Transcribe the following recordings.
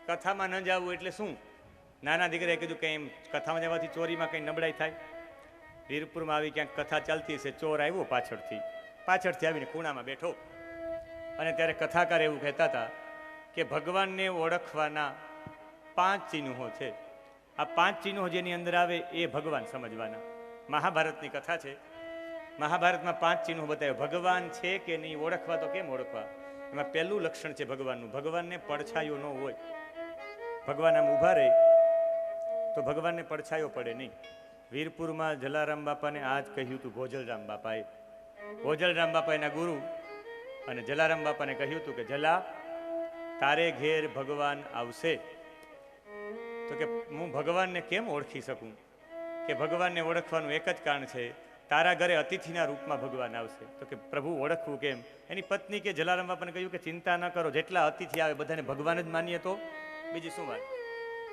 કથામાં ન જવું એટલે શું? નાના દીકરાએ કીધું કે એમ કથામાં જવાથી ચોરીમાં કંઈ નબળાઈ થાય? વીરપુરમાં આવી ક્યાંક કથા ચાલતી હશે, ચોર આવ્યો પાછળથી આવીને ખૂણામાં બેઠો, અને ત્યારે કથાકાર એવું કહેતા હતા કે ભગવાનને ઓળખવાના 5 ચિહ્નો છે. આ 5 ચિહ્નો જેની અંદર આવે એ ભગવાન સમજવાના. મહાભારતની કથા છે. મહાભારતમાં 5 ચિહ્નો બતાવ્યા. ભગવાન છે કે નહીં ઓળખવા તો કેમ ઓળખવા? એમાં પહેલું લક્ષણ છે ભગવાનનું, ભગવાનને પડછાયો ન હોય. ભગવાન આમ ઊભા રહે તો ભગવાનને પડછાયો પડે નહીં. વીરપુરમાં જલારામ બાપાને આ જ કહ્યું હતું ભોજલરામ બાપાએ. ભોજલરામ બાપા એના ગુરુ અને જલારામ બાપાને કહ્યું હતું કે જલા, તારે ઘેર ભગવાન આવશે તો કે હું ભગવાનને કેમ ઓળખી શકું? કે ભગવાનને ઓળખવાનું એક જ કારણ છે, તારા ઘરે અતિથિના રૂપમાં ભગવાન આવશે. તો કે પ્રભુ ઓળખવું કેમ? એની પત્ની કે જલારામ બાપાને કહ્યું કે ચિંતા ન કરો, જેટલા અતિથિ આવે બધાને ભગવાન જ માનીએ તો બીજી શું વાત?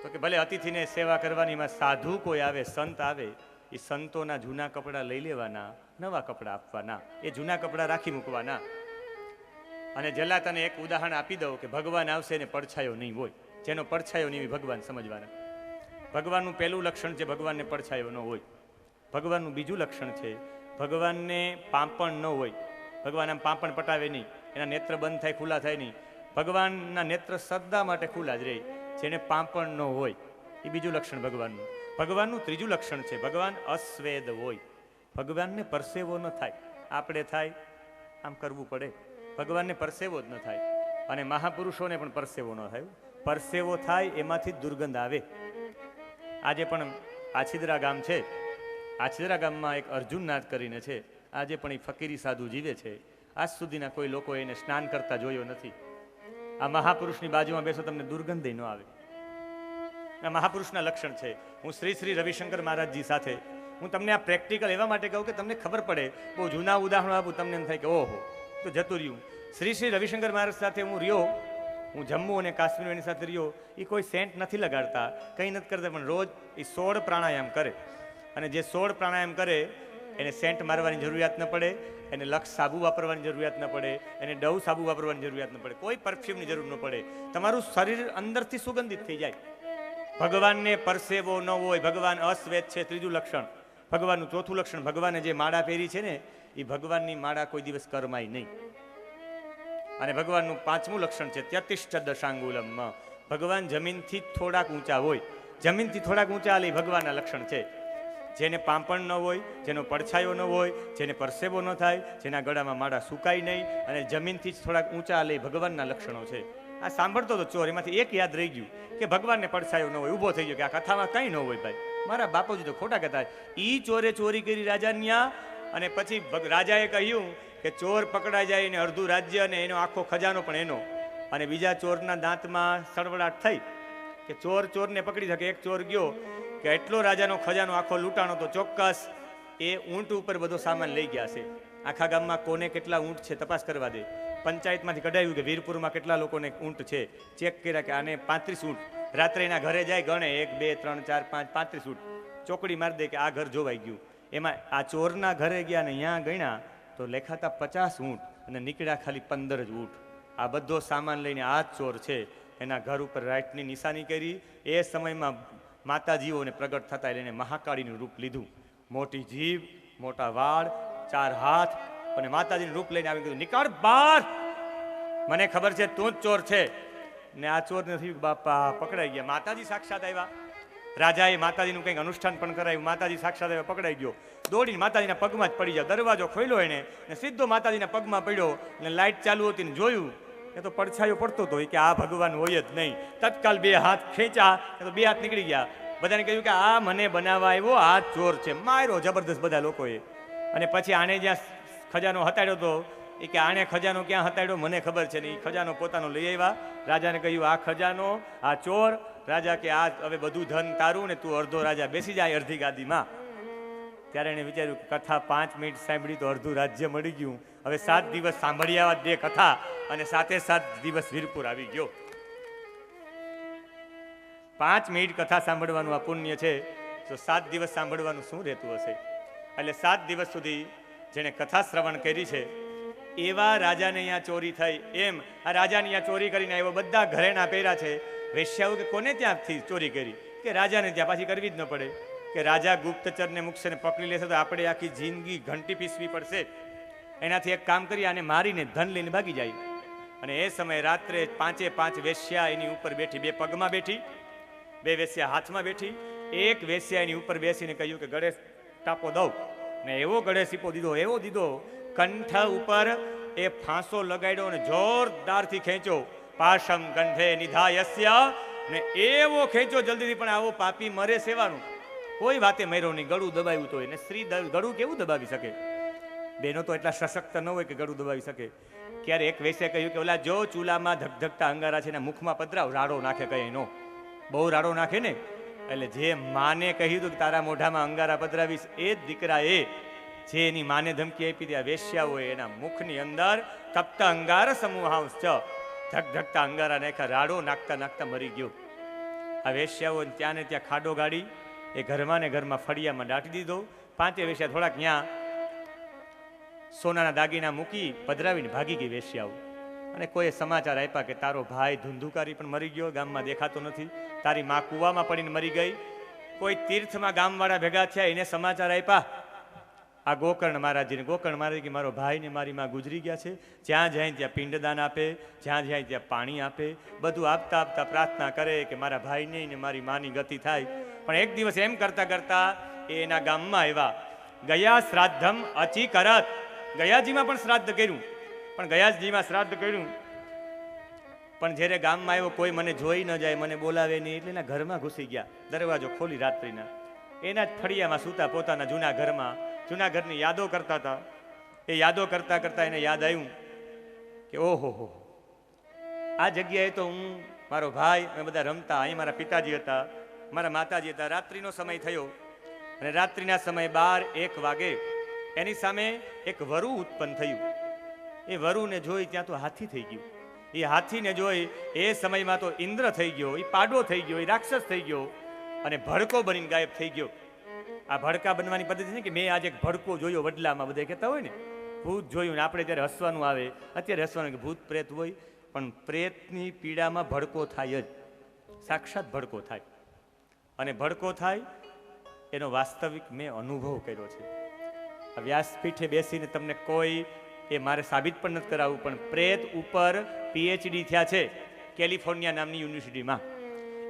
તો કે ભલે અતિથિને સેવા કરવાની, એમાં સાધુ કોઈ આવે, સંત આવે, એ સંતોના જૂના કપડાં લઈ લેવાના, નવા કપડાં આપવાના, એ જૂના કપડાં રાખી મૂકવાના. અને જલા તને એક ઉદાહરણ આપી દઉં કે ભગવાન આવશે ને પડછાયો નહીં હોય. જેનો પડછાયો નહીં ભગવાન સમજવાના. ભગવાનનું પહેલું લક્ષણ છે ભગવાનને પડછાયો ન હોય. ભગવાનનું બીજું લક્ષણ છે ભગવાનને પાંપણ ન હોય. ભગવાન આમ પાંપણ પટાવે નહીં, એના નેત્ર બંધ થાય ખુલ્લા થાય નહીં. ભગવાનના નેત્ર સદા માટે ખુલ્લા જ રહે. જેને પાંપણ ન હોય એ બીજું લક્ષણ ભગવાનનું. ભગવાનનું ત્રીજું લક્ષણ છે ભગવાન અસ્વેદ હોય. ભગવાનને પરસેવો ન થાય. આપણે થાય આમ કરવું પડે, ભગવાનને પરસેવો જ ન થાય. અને મહાપુરુષોને પણ પરસેવો ન થાય. પરસેવો થાય એમાંથી દુર્ગંધ આવે. આજે પણ આછીદરા ગામ છે, આછીદરા ગામમાં એક અર્જુનનાથ કરીને છે. આજે પણ એ ફકીરી સાધુ જીવે છે. આજ સુધીના કોઈ લોકો એને સ્નાન કરતા જોયો નથી. આ મહાપુરુષની બાજુમાં બેસો તમને દુર્ગંધ ન આવે. આ મહાપુરુષના લક્ષણ છે. હું શ્રી રવિશંકર મહારાજજી સાથે હું તમને આ પ્રેક્ટિકલ એવા માટે કહું કે તમને ખબર પડે. બહુ જૂના ઉદાહરણો આપું તમને એમ થાય કે ઓહો તો જતું રહ્યું. શ્રી રવિશંકર મહારાજ સાથે હું રહ્યો, હું જમ્મુ અને કાશ્મીર એની સાથે રહ્યો. એ કોઈ સેન્ટ નથી લગાડતા, કંઈ નથી કરતા, પણ રોજ એ 16 પ્રાણાયામ કરે. અને જે 16 પ્રાણાયામ કરે એને સેન્ટ મારવાની જરૂરિયાત ન પડે, એને લક્ષ સાબુ વાપરવાની જરૂરિયાત ન પડે, એને ડવ સાબુ વાપરવાની જરૂરિયાત ન પડે, કોઈ પરફ્યુમની જરૂર ન પડે. તમારું શરીર અંદરથી સુગંધિત થઈ જાય. ભગવાનને પરસેવો ન હોય. ભગવાન અશ્વેત છે, ત્રીજું લક્ષણ. ભગવાનનું ચોથું લક્ષણ, ભગવાને જે માળા પહેરી છે ને એ ભગવાનની માળા કોઈ દિવસ કરમાય નહીં. અને ભગવાનનું પાંચમું લક્ષણ છે ત્યતિષ્ઠ દશાંગુલમ. ભગવાન જમીનથી થોડાક ઊંચા હોય. જમીનથી થોડાક ઊંચા લે ભગવાનના લક્ષણ છે. જેને પાંપણ ન હોય, જેનો પડછાયો ન હોય, જેને પરસેવો ન થાય, જેના ગળામાં માળા સુકાય નહીં, અને જમીનથી જ થોડાક ઊંચા લે ભગવાનના લક્ષણો છે. આ સાંભળતો તો ચોર, એમાંથી એક યાદ રહી ગયું કે ભગવાનને પડછાયો ન હોય. ઊભો થઈ ગયો કે આ કથામાં કંઈ ન હોય ભાઈ, મારા બાપુજી તો ખોટા કહેતા. ઈ ચોરે ચોરી કરી રાજાન્યા, અને પછી રાજાએ કહ્યું કે ચોર પકડાઈ જાય ને અડધું રાજ્ય અને એનો આખો ખજાનો પણ એનો. અને બીજા ચોરના દાંતમાં સળવળાટ થઈ કે ચોરને પકડી શકે. એક ચોર ગયો કે એટલો રાજાનો ખજાનો આખો લૂંટાણો તો ચોક્કસ એ ઊંટ ઉપર બધો સામાન લઈ ગયા છે. આખા ગામમાં કોને કેટલા ઊંટ છે તપાસ કરવા દે. પંચાયતમાંથી કઢાવ્યું કે વીરપુરમાં કેટલા લોકોને ઊંટ છે. ચેક કર્યા કે આને 35 ઊંટ. રાત્રે એના ઘરે જાય ગણે 1 2 3 4 5 35 ઊંટ. ચોકડી મારી દે કે આ ઘર જોવાઈ ગયું. એમાં આ ચોરના ઘરે ગયા ને અહીંયા ગણ્યા તો લેખાતા 50 ઊંટ અને નીકળ્યા ખાલી 15 જ ઊંટ. આ બધો સામાન લઈને આ જ ચોર છે. એના ઘર ઉપર રાઈટની નિશાની કરી. એ સમયમાં માતાજીઓને પ્રગટ થતા લઈને મહાકાળીનું રૂપ લીધું. મોટી જીભ, મોટા વાળ, 4 હાથ, અને માતાજીનું રૂપ લઈને આવી કીધું નીકળ બહાર, મને ખબર છે તું જ ચોર છે. ને આ ચોર નથી બાપા, પકડાઈ ગયા. માતાજી સાક્ષાત આવ્યા. રાજાએ માતાજીનું કંઈક અનુષ્ઠાન પણ કરાવ્યું. માતાજી સાક્ષાત આવ્યા, પકડાઈ ગયો. દોડીને માતાજીના પગમાં જ પડી જાય. દરવાજો ખોલ્યો એને ને સીધો માતાજીના પગમાં પડ્યો. ને લાઈટ ચાલુ હતી ને જોયું એ તો પડછાયો પડતો હતો કે આ ભગવાન હોય જ નહીં. તત્કાલ 2 હાથ ખેંચા તો 2 હાથ નીકળી ગયા. બધાને કહ્યું કે આ મને બનાવવા આવ્યો, આ ચોર છે. માર્યો જબરદસ્ત બધા લોકોએ. અને પછી આને જ્યાં ખજાનો હતાડ્યો હતો એ કે આને ખજાનો ક્યાં હતાડ્યો મને ખબર છે ને. એ ખજાનો પોતાનો લઈ આવ્યા. રાજાને કહ્યું આ ખજાનો, આ ચોર. રાજા કે આ હવે બધું ધન તારું ને તું અડધો રાજા બેસી જાય અડધી ગાદીમાં. ત્યારે એને વિચાર્યું કે કથા 5 મિનિટ સાંભળી તો અડધું રાજ્ય મળી ગયું. હવે 7 દિવસ સાંભળી આવા 2 કથા અને 7 દિવસ વીરપુર આવી ગયો. 5 મિનિટ કથા સાંભળવાનું આ પુણ્ય છે તો 7 દિવસ સાંભળવાનું શું રહેતું હશે. એટલે 7 દિવસ સુધી જેણે કથા શ્રવણ કરી છે એવા રાજાને અહીંયા ચોરી થઈ. એમ આ રાજાને અહીંયા ચોરી કરીને આવ્યો, બધા ઘરેણા પહેર્યા છે વેશ્યાઓ કે કોને ત્યાંથી ચોરી કરી? કે રાજાને ત્યાં, પાછી કરવી જ ન પડે. કે રાજા ગુપ્તચરને મૂકશે ને પકડી લેશે તો આપણે આખી જિંદગી ઘંટી પીસવી પડશે. એનાથી એક કામ કરી, આને મારીને ધન લઈને ભાગી જાય. અને એ સમયે રાત્રે 5 વેશ્યા એની ઉપર બેઠી, 2 પગમાં બેઠી, 2 વેશ્યા હાથમાં બેઠી. એક વેશ્યા એની ઉપર બેસીને કહ્યું કે ગળે ટાપો દઉં. ને એવો ગળે સીપો દીધો, એવો દીધો, કંઠ ઉપર એ ફાંસો લગાડ્યો અને જોરદારથી ખેંચો. પાશમ કંઠે નિધાયસ્ય, ને એવો ખેંચો જલ્દીથી, પણ આવો પાપી મરે સેવાનું, કોઈ વાતે મર્યો નહીં. ગળું દબાવ્યું તો એને સ્ત્રી ગળું કેવું દબાવી શકે? બેનો તો એટલા સશક્ત ન હોય કે ગળું દબાવી શકે. ક્યારે એક વેસે કહ્યું કે ઓલા જો ચૂલામાં ધગધગતા અંગારા છે ને મુખમાં પધરાવ, રાડો નાખે. કઈ નો બહુ રાડો નાખે ને, એટલે જે માને કહ્યું હતું કે તારા મોઢામાં અંગારા પધરાવીશ, એ જ દીકરાએ જે એની માને ધમકી આપી હતી, આ વેશ્યાઓએ એના મુખની અંદર તપ્ત અંગાર સમૂહાંશ ધગધગતા અંગારા નાખ્યા. રાડો નાખતા નાખતા મરી ગયો. આ વેશ્યાઓ ત્યાં ને ત્યાં ખાડો ગાડી એ ઘરમાં ને ઘરમાં ફળિયામાં દાટી દીધો. 5 વેશ્યા થોડાક ત્યાં સોનાના દાગીના મૂકી પધરાવીને ભાગી ગઈ વેશ્યાઓ. અને કોઈએ સમાચાર આપ્યા કે તારો ભાઈ ધુંધુકારી પણ મરી ગયો, ગામમાં દેખાતો નથી. તારી માં કૂવામાં પડીને મરી ગઈ. કોઈ તીર્થમાં ગામવાળા ભેગા થયા, એને સમાચાર આપ્યા આ ગોકર્ણ મહારાજજીને. ગોકર્ણ મહારાજ કે મારો ભાઈ ને મારી માં ગુજરી ગયા છે. જ્યાં જાય ત્યાં પિંડદાન આપે, જ્યાં જાય ત્યાં પાણી આપે, બધું આપતા આપતા પ્રાર્થના કરે કે મારા ભાઈને ને મારી માની ગતિ થાય. પણ એક દિવસ એમ કરતા કરતા એ એના ગામમાં આવ્યા. ગયા શ્રાદ્ધમ અચી કરત, ગયાજીમાં પણ શ્રાદ્ધ કર્યું. પણ ગયાજીમાં શ્રાદ્ધ કર્યું, પણ જ્યારે ગામમાં આવ્યો કોઈ મને જોઈ ન જાય, મને બોલાવે નહીં, એટલે એના ઘરમાં ઘૂસી ગયા. દરવાજો ખોલી રાત્રિના એના જ ફળિયામાં સૂતા, પોતાના જૂના ઘરમાં, જૂના ઘરની યાદો કરતા હતા. એ યાદો કરતા કરતા એને યાદ આવ્યું કે ઓહો હો, આ જગ્યાએ તો હું, મારો ભાઈ, અમે બધા રમતા, અહીં મારા પિતાજી હતા, મારા માતાજી હતા. રાત્રિનો સમય થયો અને રાત્રિના સમય 12-1 વાગે એની સામે એક વરુ ઉત્પન્ન થયું. એ વરુને જોઈ ત્યાં તો હાથી થઈ ગયું. એ હાથીને જોઈ એ સમયમાં તો ઇન્દ્ર થઈ ગયો, એ પાડો થઈ ગયો, એ રાક્ષસ થઈ ગયો અને ભડકો બનીને ગાયબ થઈ ગયો. આ ભડકા બનવાની પદ્ધતિ છે કે મેં આજે એક ભડકો જોયો, વડલામાં બધા કહેતા હોય ને, ભૂત જોયું. ને આપણે ત્યારે હસવાનું આવે, અત્યારે હસવાનું કે ભૂત પ્રેત હોય, પણ પ્રેતની પીડામાં ભડકો થાય જ, સાક્ષાત ભડકો થાય. અને ભડકો થાય એનો વાસ્તવિક મેં અનુભવ કર્યો છે. વ્યાસપીઠે બેસીને તમને કોઈ એ મારે સાબિત પણ નથી કરાવવું, પણ પ્રેત ઉપર PhD થયા છે કેલિફોર્નિયા નામની યુનિવર્સિટીમાં.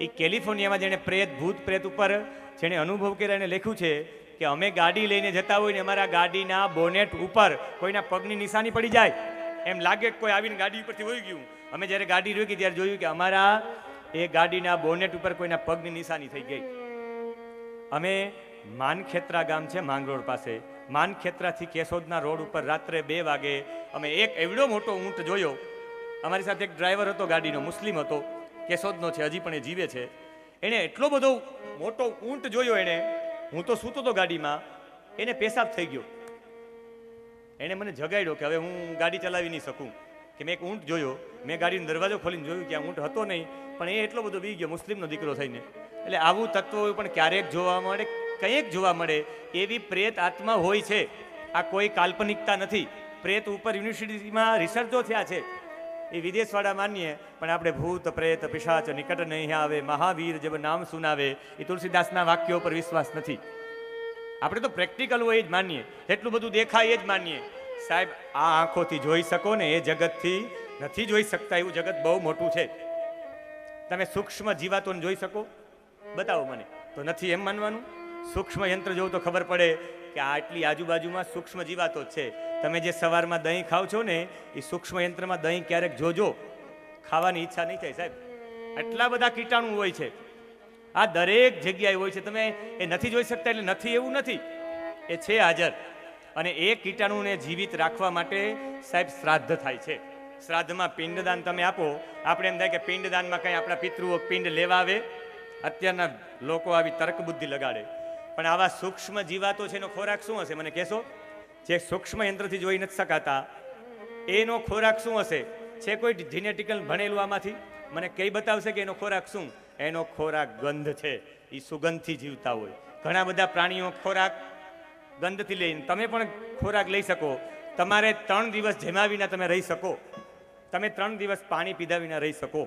એ કેલિફોર્નિયામાં જેણે પ્રેત, ભૂત પ્રેત ઉપર જેણે અનુભવ કર્યા એને લખ્યું છે કે અમે ગાડી લઈને જતા હોય ને અમારા ગાડીના બોનેટ ઉપર કોઈના પગની નિશાની પડી જાય, એમ લાગે કે કોઈ આવીને ગાડી ઉપરથી વહી ગયું. અમે જ્યારે ગાડી રોકી ત્યારે જોયું કે અમારા એ ગાડીના બોનેટ ઉપર કોઈના પગની નિશાની થઈ ગઈ. અમે માનખેત્રા ગામ છે માંગરોળ પાસે, માનખેત્રાથી કેશોદના રોડ ઉપર રાત્રે 2 વાગે અમે એક એવડો મોટો ઊંટ જોયો. અમારી સાથે એક ડ્રાઈવર હતો ગાડીનો, મુસ્લિમ હતો, કેશોદનો છે, હજી પણ એ જીવે છે. એણે એટલો બધો મોટો ઊંટ જોયો. એણે, હું તો સૂતો હતો ગાડીમાં, એને પેશાબ થઈ ગયો. એણે મને જગાડ્યો કે હવે હું ગાડી ચલાવી નહીં શકું, કે મેં એક ઊંટ જોયો. મેં ગાડીનો દરવાજો ખોલીને જોયું કે આ ઊંટ હતો નહીં, પણ એ એટલો બધો બી ગયો મુસ્લિમનો દીકરો થઈને. એટલે આવું તત્વ પણ ક્યારેક જોવા મળે, કંઈક જોવા મળે. એવી પ્રેત આત્મા હોય છે. આ કોઈ કાલ્પનિકતા નથી. પ્રેત ઉપર યુનિવર્સિટીમાં રિસર્ચો થયા છે, એ વિદેશવાળા માનીએ, પણ આપણે ભૂત પ્રેત પિશાચ નિકટ નહીં આવે, મહાવીર જબ નામ સુનાવે, એ તુલસીદાસના વાક્યો પર વિશ્વાસ નથી. આપણે તો પ્રેક્ટિકલ હોય એ જ માનીએ, જેટલું બધું દેખાય એ જ માનીએ. સાહેબ, આ આંખોથી જોઈ શકો ને એ જગતથી નથી જોઈ શકતા. એવું જગત બહુ મોટું છે. તમે સૂક્ષ્મ જીવાતોને જોઈ શકો? બતાવો મને. તો નથી એમ માનવાનું. સૂક્ષ્મ યંત્ર જોવું તો ખબર પડે કે આટલી આજુબાજુમાં સૂક્ષ્મ જીવાતો જ છે. તમે જે સવારમાં દહીં ખાવ છો ને, એ સૂક્ષ્મ યંત્રમાં દહીં ક્યારેક જોજો, ખાવાની ઈચ્છા નહીં થાય સાહેબ. આટલા બધા કીટાણુ હોય છે, આ દરેક જગ્યાએ હોય છે. તમે એ નથી જોઈ શકતા એટલે નથી એવું નથી, એ છે હાજર. અને એ કીટાણુને જીવિત રાખવા માટે સાહેબ શ્રાદ્ધ થાય છે. શ્રાદ્ધમાં પિંડદાન તમે આપો. આપણે એમ થાય કે પિંડદાનમાં કંઈ આપણા પિતૃઓ પિંડ લેવા આવે. અત્યારના લોકો આવી તર્ક બુદ્ધિ લગાડે, પણ આવા સૂક્ષ્મ જીવાતો છે, એનો ખોરાક શું હશે મને કહેશો? જે સૂક્ષ્મ યંત્રથી જોઈ નથી શકાતા એનો ખોરાક શું હશે? છે કોઈ જીનેટિકલ ભણેલું આમાંથી? મને કઈ બતાવશે કે એનો ખોરાક શું? એનો ખોરાક ગંધ છે. એ સુગંધથી જીવતા હોય. ઘણા બધા પ્રાણીઓ ખોરાક ગંધથી લઈને, તમે પણ ખોરાક લઈ શકો. તમારે 3 દિવસ જમ્યા વિના તમે રહી શકો. તમે 3 દિવસ પાણી પીધા વિના રહી શકો.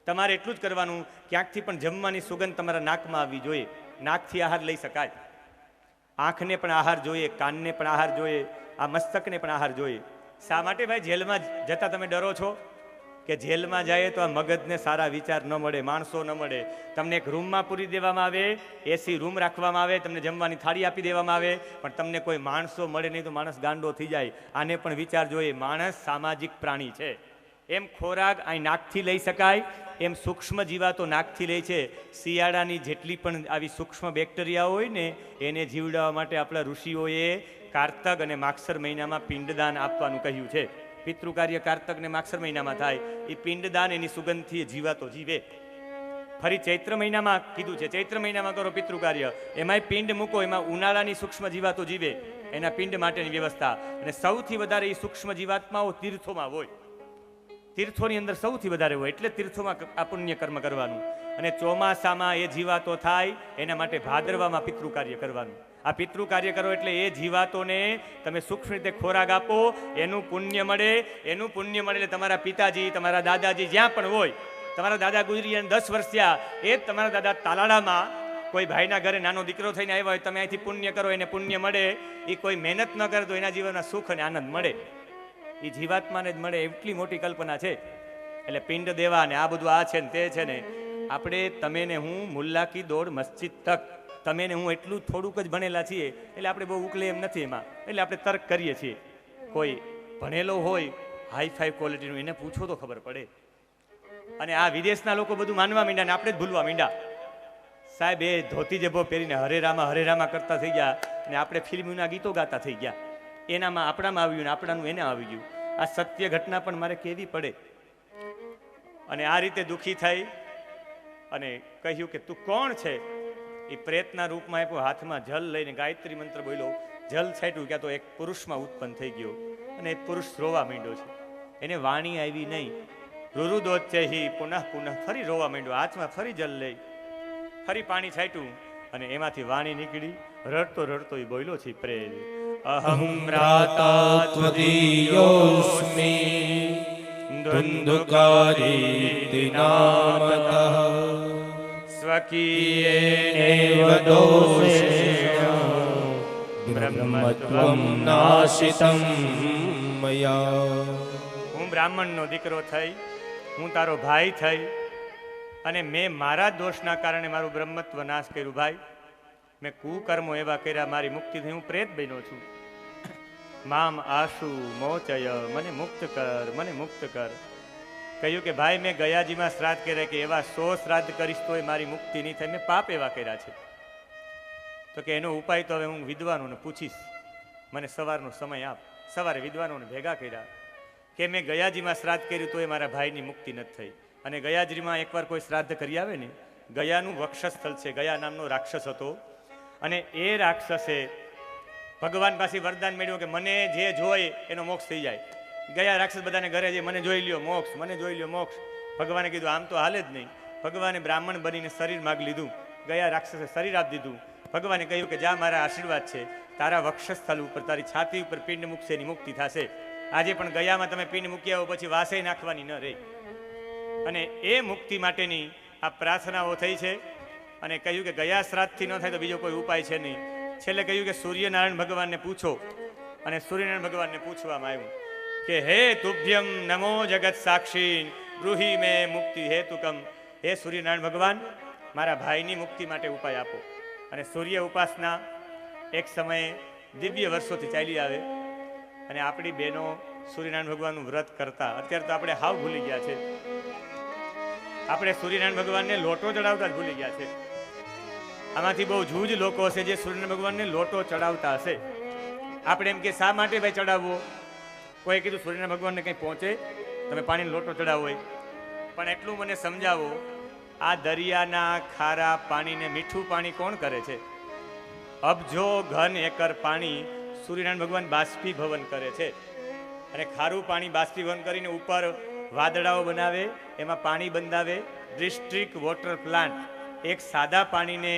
તમારે એટલું જ કરવાનું, ક્યાંકથી પણ જમવાની સુગંધ તમારા નાકમાં આવવી જોઈએ. નાકથી આહાર લઈ શકાય. આંખને પણ આહાર જોઈએ, કાનને પણ આહાર જોઈએ, આ મસ્તકને પણ આહાર જોઈએ. શા માટે ભાઈ જેલમાં જતા તમે ડરો છો? કે જેલમાં જાય તો આ મગજને સારા વિચાર ન મળે, માણસો ન મળે. તમને એક રૂમમાં પૂરી દેવામાં આવે, એસી રૂમ રાખવામાં આવે, તમને જમવાની થાળી આપી દેવામાં આવે, પણ તમને કોઈ માણસો મળે નહીં તો માણસ ગાંડો થઈ જાય. આને પણ વિચાર જોઈએ. માણસ સામાજિક પ્રાણી છે. એમ ખોરાક અહીં નાકથી લઈ શકાય, એમ સૂક્ષ્મ જીવાતો નાકથી લે છે. શિયાળાની જેટલી પણ આવી સૂક્ષ્મ બેક્ટેરિયા હોય ને એને જીવડાવવા માટે આપણા ઋષિઓએ કારતક અને માગસર મહિનામાં પિંડદાન આપવાનું કહ્યું છે. પિતૃ કાર્ય કારતક ને માગસર મહિનામાં થાય. એ પિંડદાન એની સુગંધથી જીવાતો જીવે. ફરી ચૈત્ર મહિનામાં કીધું છે, ચૈત્ર મહિનામાં કરો પિતૃ કાર્ય, એમાંય પિંડ મૂકો, એમાં ઉનાળાની સૂક્ષ્મ જીવાતો જીવે, એના પિંડ માટેની વ્યવસ્થા. અને સૌથી વધારે એ સૂક્ષ્મ જીવાત્માઓ તીર્થોમાં હોય. તીર્થોની અંદર સૌથી વધારે હોય, એટલે તીર્થોમાં આ પુણ્ય કર્મ કરવાનું. અને ચોમાસામાં એ જીવાતો થાય એના માટે ભાદરવામાં પિતૃ કાર્ય કરવાનું. આ પિતૃ કાર્ય કરો એટલે એ જીવાતોને તમે સૂક્ષ્મ રીતે ખોરાક આપો, એનું પુણ્ય મળે. એનું પુણ્ય મળે એટલે તમારા પિતાજી, તમારા દાદાજી જ્યાં પણ હોય, તમારા દાદા ગુજરી 10 વર્ષ થયા, એ જ તમારા દાદા તાલાળામાં કોઈ ભાઈના ઘરે નાનો દીકરો થઈને આવ્યો હોય, તમે અહીંથી પુણ્ય કરો, એને પુણ્ય મળે. એ કોઈ મહેનત ન કરે તો એના જીવનમાં સુખ અને આનંદ મળે. એ જીવાત્માને જ મળે. એટલી મોટી કલ્પના છે. એટલે પિંડ દેવા ને આ બધું આ છે ને તે છે ને, આપણે તમે ને હું મુલ્લા કી દોડ મસ્જિદ તક, તમે ને હું એટલું થોડુંક જ ભણેલા છીએ, એટલે આપણે બહુ ઉકલે એમ નથી એમાં. એટલે આપણે તર્ક કરીએ છીએ. કોઈ ભણેલો હોય હાઈ ફાઈ ક્વોલિટીનું, એને પૂછો તો ખબર પડે. અને આ વિદેશના લોકો બધું માનવા માંડ્યા ને આપણે જ ભૂલવા માંડ્યા. સાહેબ એ ધોતી જભો પહેરીને હરે રામા કરતા થઈ ગયા, ને આપણે ફિલ્મના ગીતો ગાતા થઈ ગયા. એનામાં આપણામાં આવ્યું ને આપણાનું એને આવી ગયું. આ સત્ય ઘટના પણ મારે કહેવી પડે. અને આ રીતે દુઃખી થઈ અને કહ્યું કે તું કોણ છે? એ પ્રેતના રૂપમાં આપ્યો, હાથમાં જલ લઈને ગાયત્રી મંત્ર બોલ્યો, જલ છાંટ્યું, ક્યાં તો એક પુરુષમાં ઉત્પન્ન થઈ ગયો. અને એ પુરુષ રોવા માંડ્યો છે. એને વાણી આવી નહીં. રુરુદોચ્ચૈહિ પુનઃ પુનઃ, ફરી રોવા માંડ્યો. હાથમાં ફરી જલ લઈ, ફરી પાણી છાંટ્યું અને એમાંથી વાણી નીકળી. રડતો રડતો એ બોલ્યો છે પ્રેત, અહમ રાતા ત્વદીયોસ્મિ ધુંધુકારી દિનામતઃ સ્વકીયેનેવ દોષેણ બ્રહ્મત્વં નાશિતં મયા. હું બ્રાહ્મણનો દીકરો થઈ, હું તારો ભાઈ થઈ, અને મેં મારા દોષના કારણે મારું બ્રહ્મત્વ નાશ કર્યું. ભાઈ, મેં કુકર્મો એવા કર્યા, મારી મુક્તિથી હું પ્રેત બન્યો છું. મામ આશુ મોચય, મને મુક્ત કર, મને મુક્ત કર. કહ્યું કે ભાઈ, મેં ગયાજીમાં શ્રાદ્ધ કર્યા કે એવા 100 શ્રાદ્ધ કરીશ તો મારી મુક્તિ નહીં થાય. મેં પાપ એવા કર્યા છે. તો કે એનો ઉપાય તો હવે હું વિદ્વાનોને પૂછીશ, મને સવારનો સમય આપ. સવારે વિદ્વાનોને ભેગા કર્યા કે મેં ગયાજીમાં શ્રાદ્ધ કર્યું તો એ મારા ભાઈની મુક્તિ નથી થઈ. અને ગયાજીમાં એકવાર કોઈ શ્રાદ્ધ કરી આવે ને, ગયાનું વક્ષસ્થળ છે, ગયા નામનો રાક્ષસ હતો. અને એ રાક્ષસે ભગવાન પાસે વરદાન મેળવ્યું કે મને જે જોઈ એનો મોક્ષ થઈ જાય. ગયા રાક્ષસ બધાને ઘરે જે મને જોઈ લ્યો મોક્ષ, મને જોઈ લ્યો મોક્ષ. ભગવાને કીધું આમ તો હાલે જ નહીં. ભગવાને બ્રાહ્મણ બનીને શરીર માગી લીધું. ગયા રાક્ષસે શરીર આપી દીધું. ભગવાને કહ્યું કે જા, મારા આશીર્વાદ છે, તારા વક્ષસ્થળ ઉપર, તારી છાતી ઉપર પિંડ મૂકશે, એની મુક્તિ થશે. આજે પણ ગયામાં તમે પિંડ મૂકી આવો પછી વાસે નાખવાની ન રહે. અને એ મુક્તિ માટેની આ પ્રાર્થનાઓ થઈ છે. અને કહ્યું કે ગયા શ્રાદ્ધથી ન થાય તો બીજો કોઈ ઉપાય છે નહીં. છેલ્લે કહ્યું કે સૂર્યનારાયણ ભગવાનને પૂછો. અને સૂર્યનારાયણ ભગવાનને પૂછવામાં આવ્યું કે હે તુભ્યમ નમો જગત સાક્ષી બ્રૂહી મે મુક્તિ હેતુકમ. હે સૂર્યનારાયણ ભગવાન, મારા ભાઈની મુક્તિ માટે ઉપાય આપો. અને સૂર્ય ઉપાસના એક સમયે દિવ્ય વર્ષોથી ચાલી આવે. અને આપણી બહેનો સૂર્યનારાયણ ભગવાનનું વ્રત કરતા. અત્યારે તો આપણે હાવ ભૂલી ગયા છે. આપણે સૂર્યનારાયણ ભગવાનને લોટો ચડાવતા જ ભૂલી ગયા છે. આમાંથી બહુ જૂજ લોકો હશે જે સૂર્યનારાયણ ભગવાનને લોટો ચડાવતા હશે. આપણે એમ કે શા માટે ભાઈ ચડાવવો? કોઈ કીધું સૂર્યનારાયણ ભગવાનને કંઈ પહોંચે, તમે પાણીનો લોટો ચડાવો હોય. પણ એટલું મને સમજાવો, આ દરિયાના ખારા પાણીને મીઠું પાણી કોણ કરે છે? અબજો ઘન એકર પાણી સૂર્યનારાયણ ભગવાન બાષ્પીભવન કરે છે. અને ખારું પાણી બાષ્પીભવન કરીને ઉપર વાદળાઓ બનાવે, એમાં પાણી બંધાવે. ડિસ્ટ્રિક્ટ વોટર પ્લાન્ટ એક સાદા પાણીને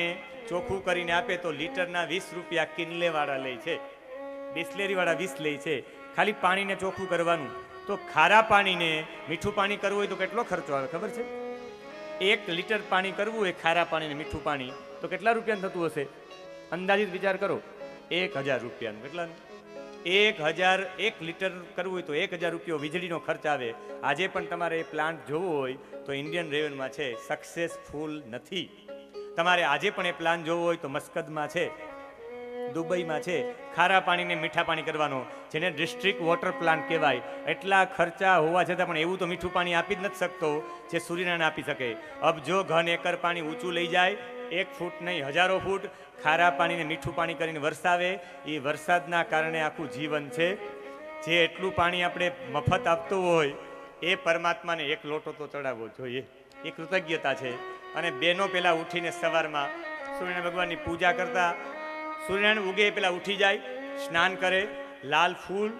ચોખ્ખું કરીને આપે તો લીટરના 20 રૂપિયા કિનલેવાળા લે છે, બિસ્લેરીવાળા 20 લે છે. ખાલી પાણીને ચોખ્ખું કરવાનું. તો ખારા પાણીને મીઠું પાણી કરવું હોય તો કેટલો ખર્ચો આવે ખબર છે? 1 લીટર પાણી કરવું હોય ખારા પાણી ને મીઠું પાણી તો કેટલા રૂપિયાનું થતું હશે? અંદાજિત વિચાર કરો. 1000 રૂપિયાનું. કેટલાનું? 1000. 1 લીટર કરવું હોય તો 1000 રૂપિયા વીજળીનો ખર્ચ આવે. આજે પણ તમારે એ પ્લાન્ટ જોવો હોય તો ઇન્ડિયન રેવન્યુમાં છે, સક્સેસફુલ નથી. તમારે આજે પણ એ પ્લાન જોવો હોય તો મસ્કતમાં છે, દુબઈમાં છે. ખારા પાણીને મીઠા પાણી કરવાનો, જેને ડિસ્ટ્રિક્ટ વોટર પ્લાન્ટ કહેવાય. એટલા ખર્ચા હોવા છતાં પણ એવું તો મીઠું પાણી આપી જ નથી શકતો જે સૂર્યનારાયણ આપી શકે. અબજો ઘન એકર પાણી ઊંચું લઈ જાય, 1 ફૂટ નહીં 1000 ફૂટ ખારા પાણીને મીઠું પાણી કરીને વરસાવે. એ વરસાદના કારણે આખું જીવન છે. જે એટલું પાણી આપણે મફત આપતું હોય એ પરમાત્માને 1 લોટો તો ચડાવવો જોઈએ. એ કૃતજ્ઞતા છે. અને બહેનો પહેલા ઉઠીને સવારમાં સૂર્યનારાયણ ભગવાનની પૂજા કરતા, સૂર્યનારાયણ ઉગે પહેલા ઉઠી જાય, સ્નાન કરે, લાલ ફૂલ,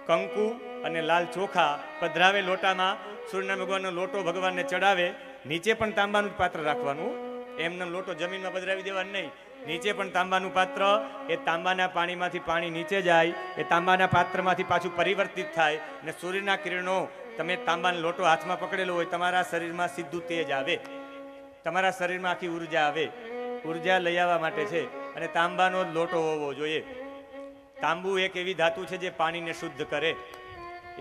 કંકુ અને લાલ ચોખા પધરાવે લોટામાં. સૂર્યનારાયણ ભગવાનનો લોટો ભગવાનને ચડાવે. નીચે પણ તાંબાનું પાત્ર રાખવાનું, એમને લોટો જમીનમાં પધરાવી દેવાનું નહીં. નીચે પણ તાંબાનું પાત્ર. એ તાંબાના પાણીમાંથી પાણી નીચે જાય, એ તાંબાના પાત્રમાંથી પાછું પરિવર્તિત થાય અને સૂર્યના કિરણો, તમે તાંબાનો લોટો હાથમાં પકડેલો હોય, તમારા શરીરમાં સીધું તેજ આવે, તમારા શરીરમાં આખી ઉર્જા આવે. ઉર્જા લઈ આવવા માટે છે. અને તાંબાનો લોટો હોવો જોઈએ. તાંબુ એક એવી ધાતુ છે જે પાણીને શુદ્ધ કરે.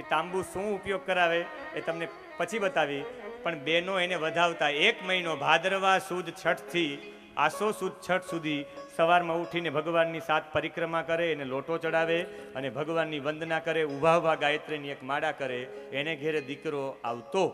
એ તાંબુ શું ઉપયોગ કરાવે એ તમને પછી બતાવી. પણ બહેનો એને વધાવતા 1 મહિનો ભાદરવા સુદ છઠથી આસો સુદ છઠ સુધી સવારમાં ઉઠીને ભગવાનની 7 પરિક્રમા કરે, એને લોટો ચડાવે અને ભગવાનની વંદના કરે. ઊભા ઊભા ગાયત્રીની એક માળા કરે. એને ઘેરે દીકરો આવતો.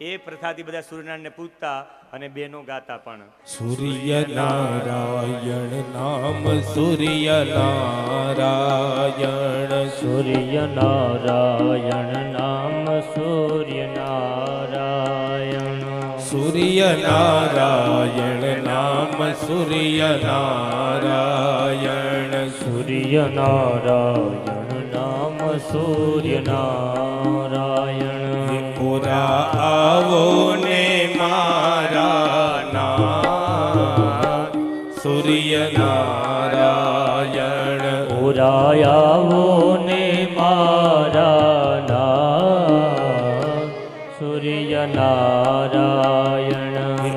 એ પ્રથાથી બધા સૂર્યનારાયણને પૂજતા અને બહેનો ગાતા પણ. સૂર્ય નારાયણ નામ સૂર્ય નારાયણ, સૂર્ય નારાયણ નામ સૂર્ય નારાયણ, સૂર્ય નારાયણ નામ સૂર્ય નારાયણ, સૂર્ય નારાયણ નામ સૂર્ય નારાયણ. પૂરા આવો ને મારા નામ સૂર્ય નારાયણ, પુરાયાવો ને મારા નામ સૂર્ય નારાયણ.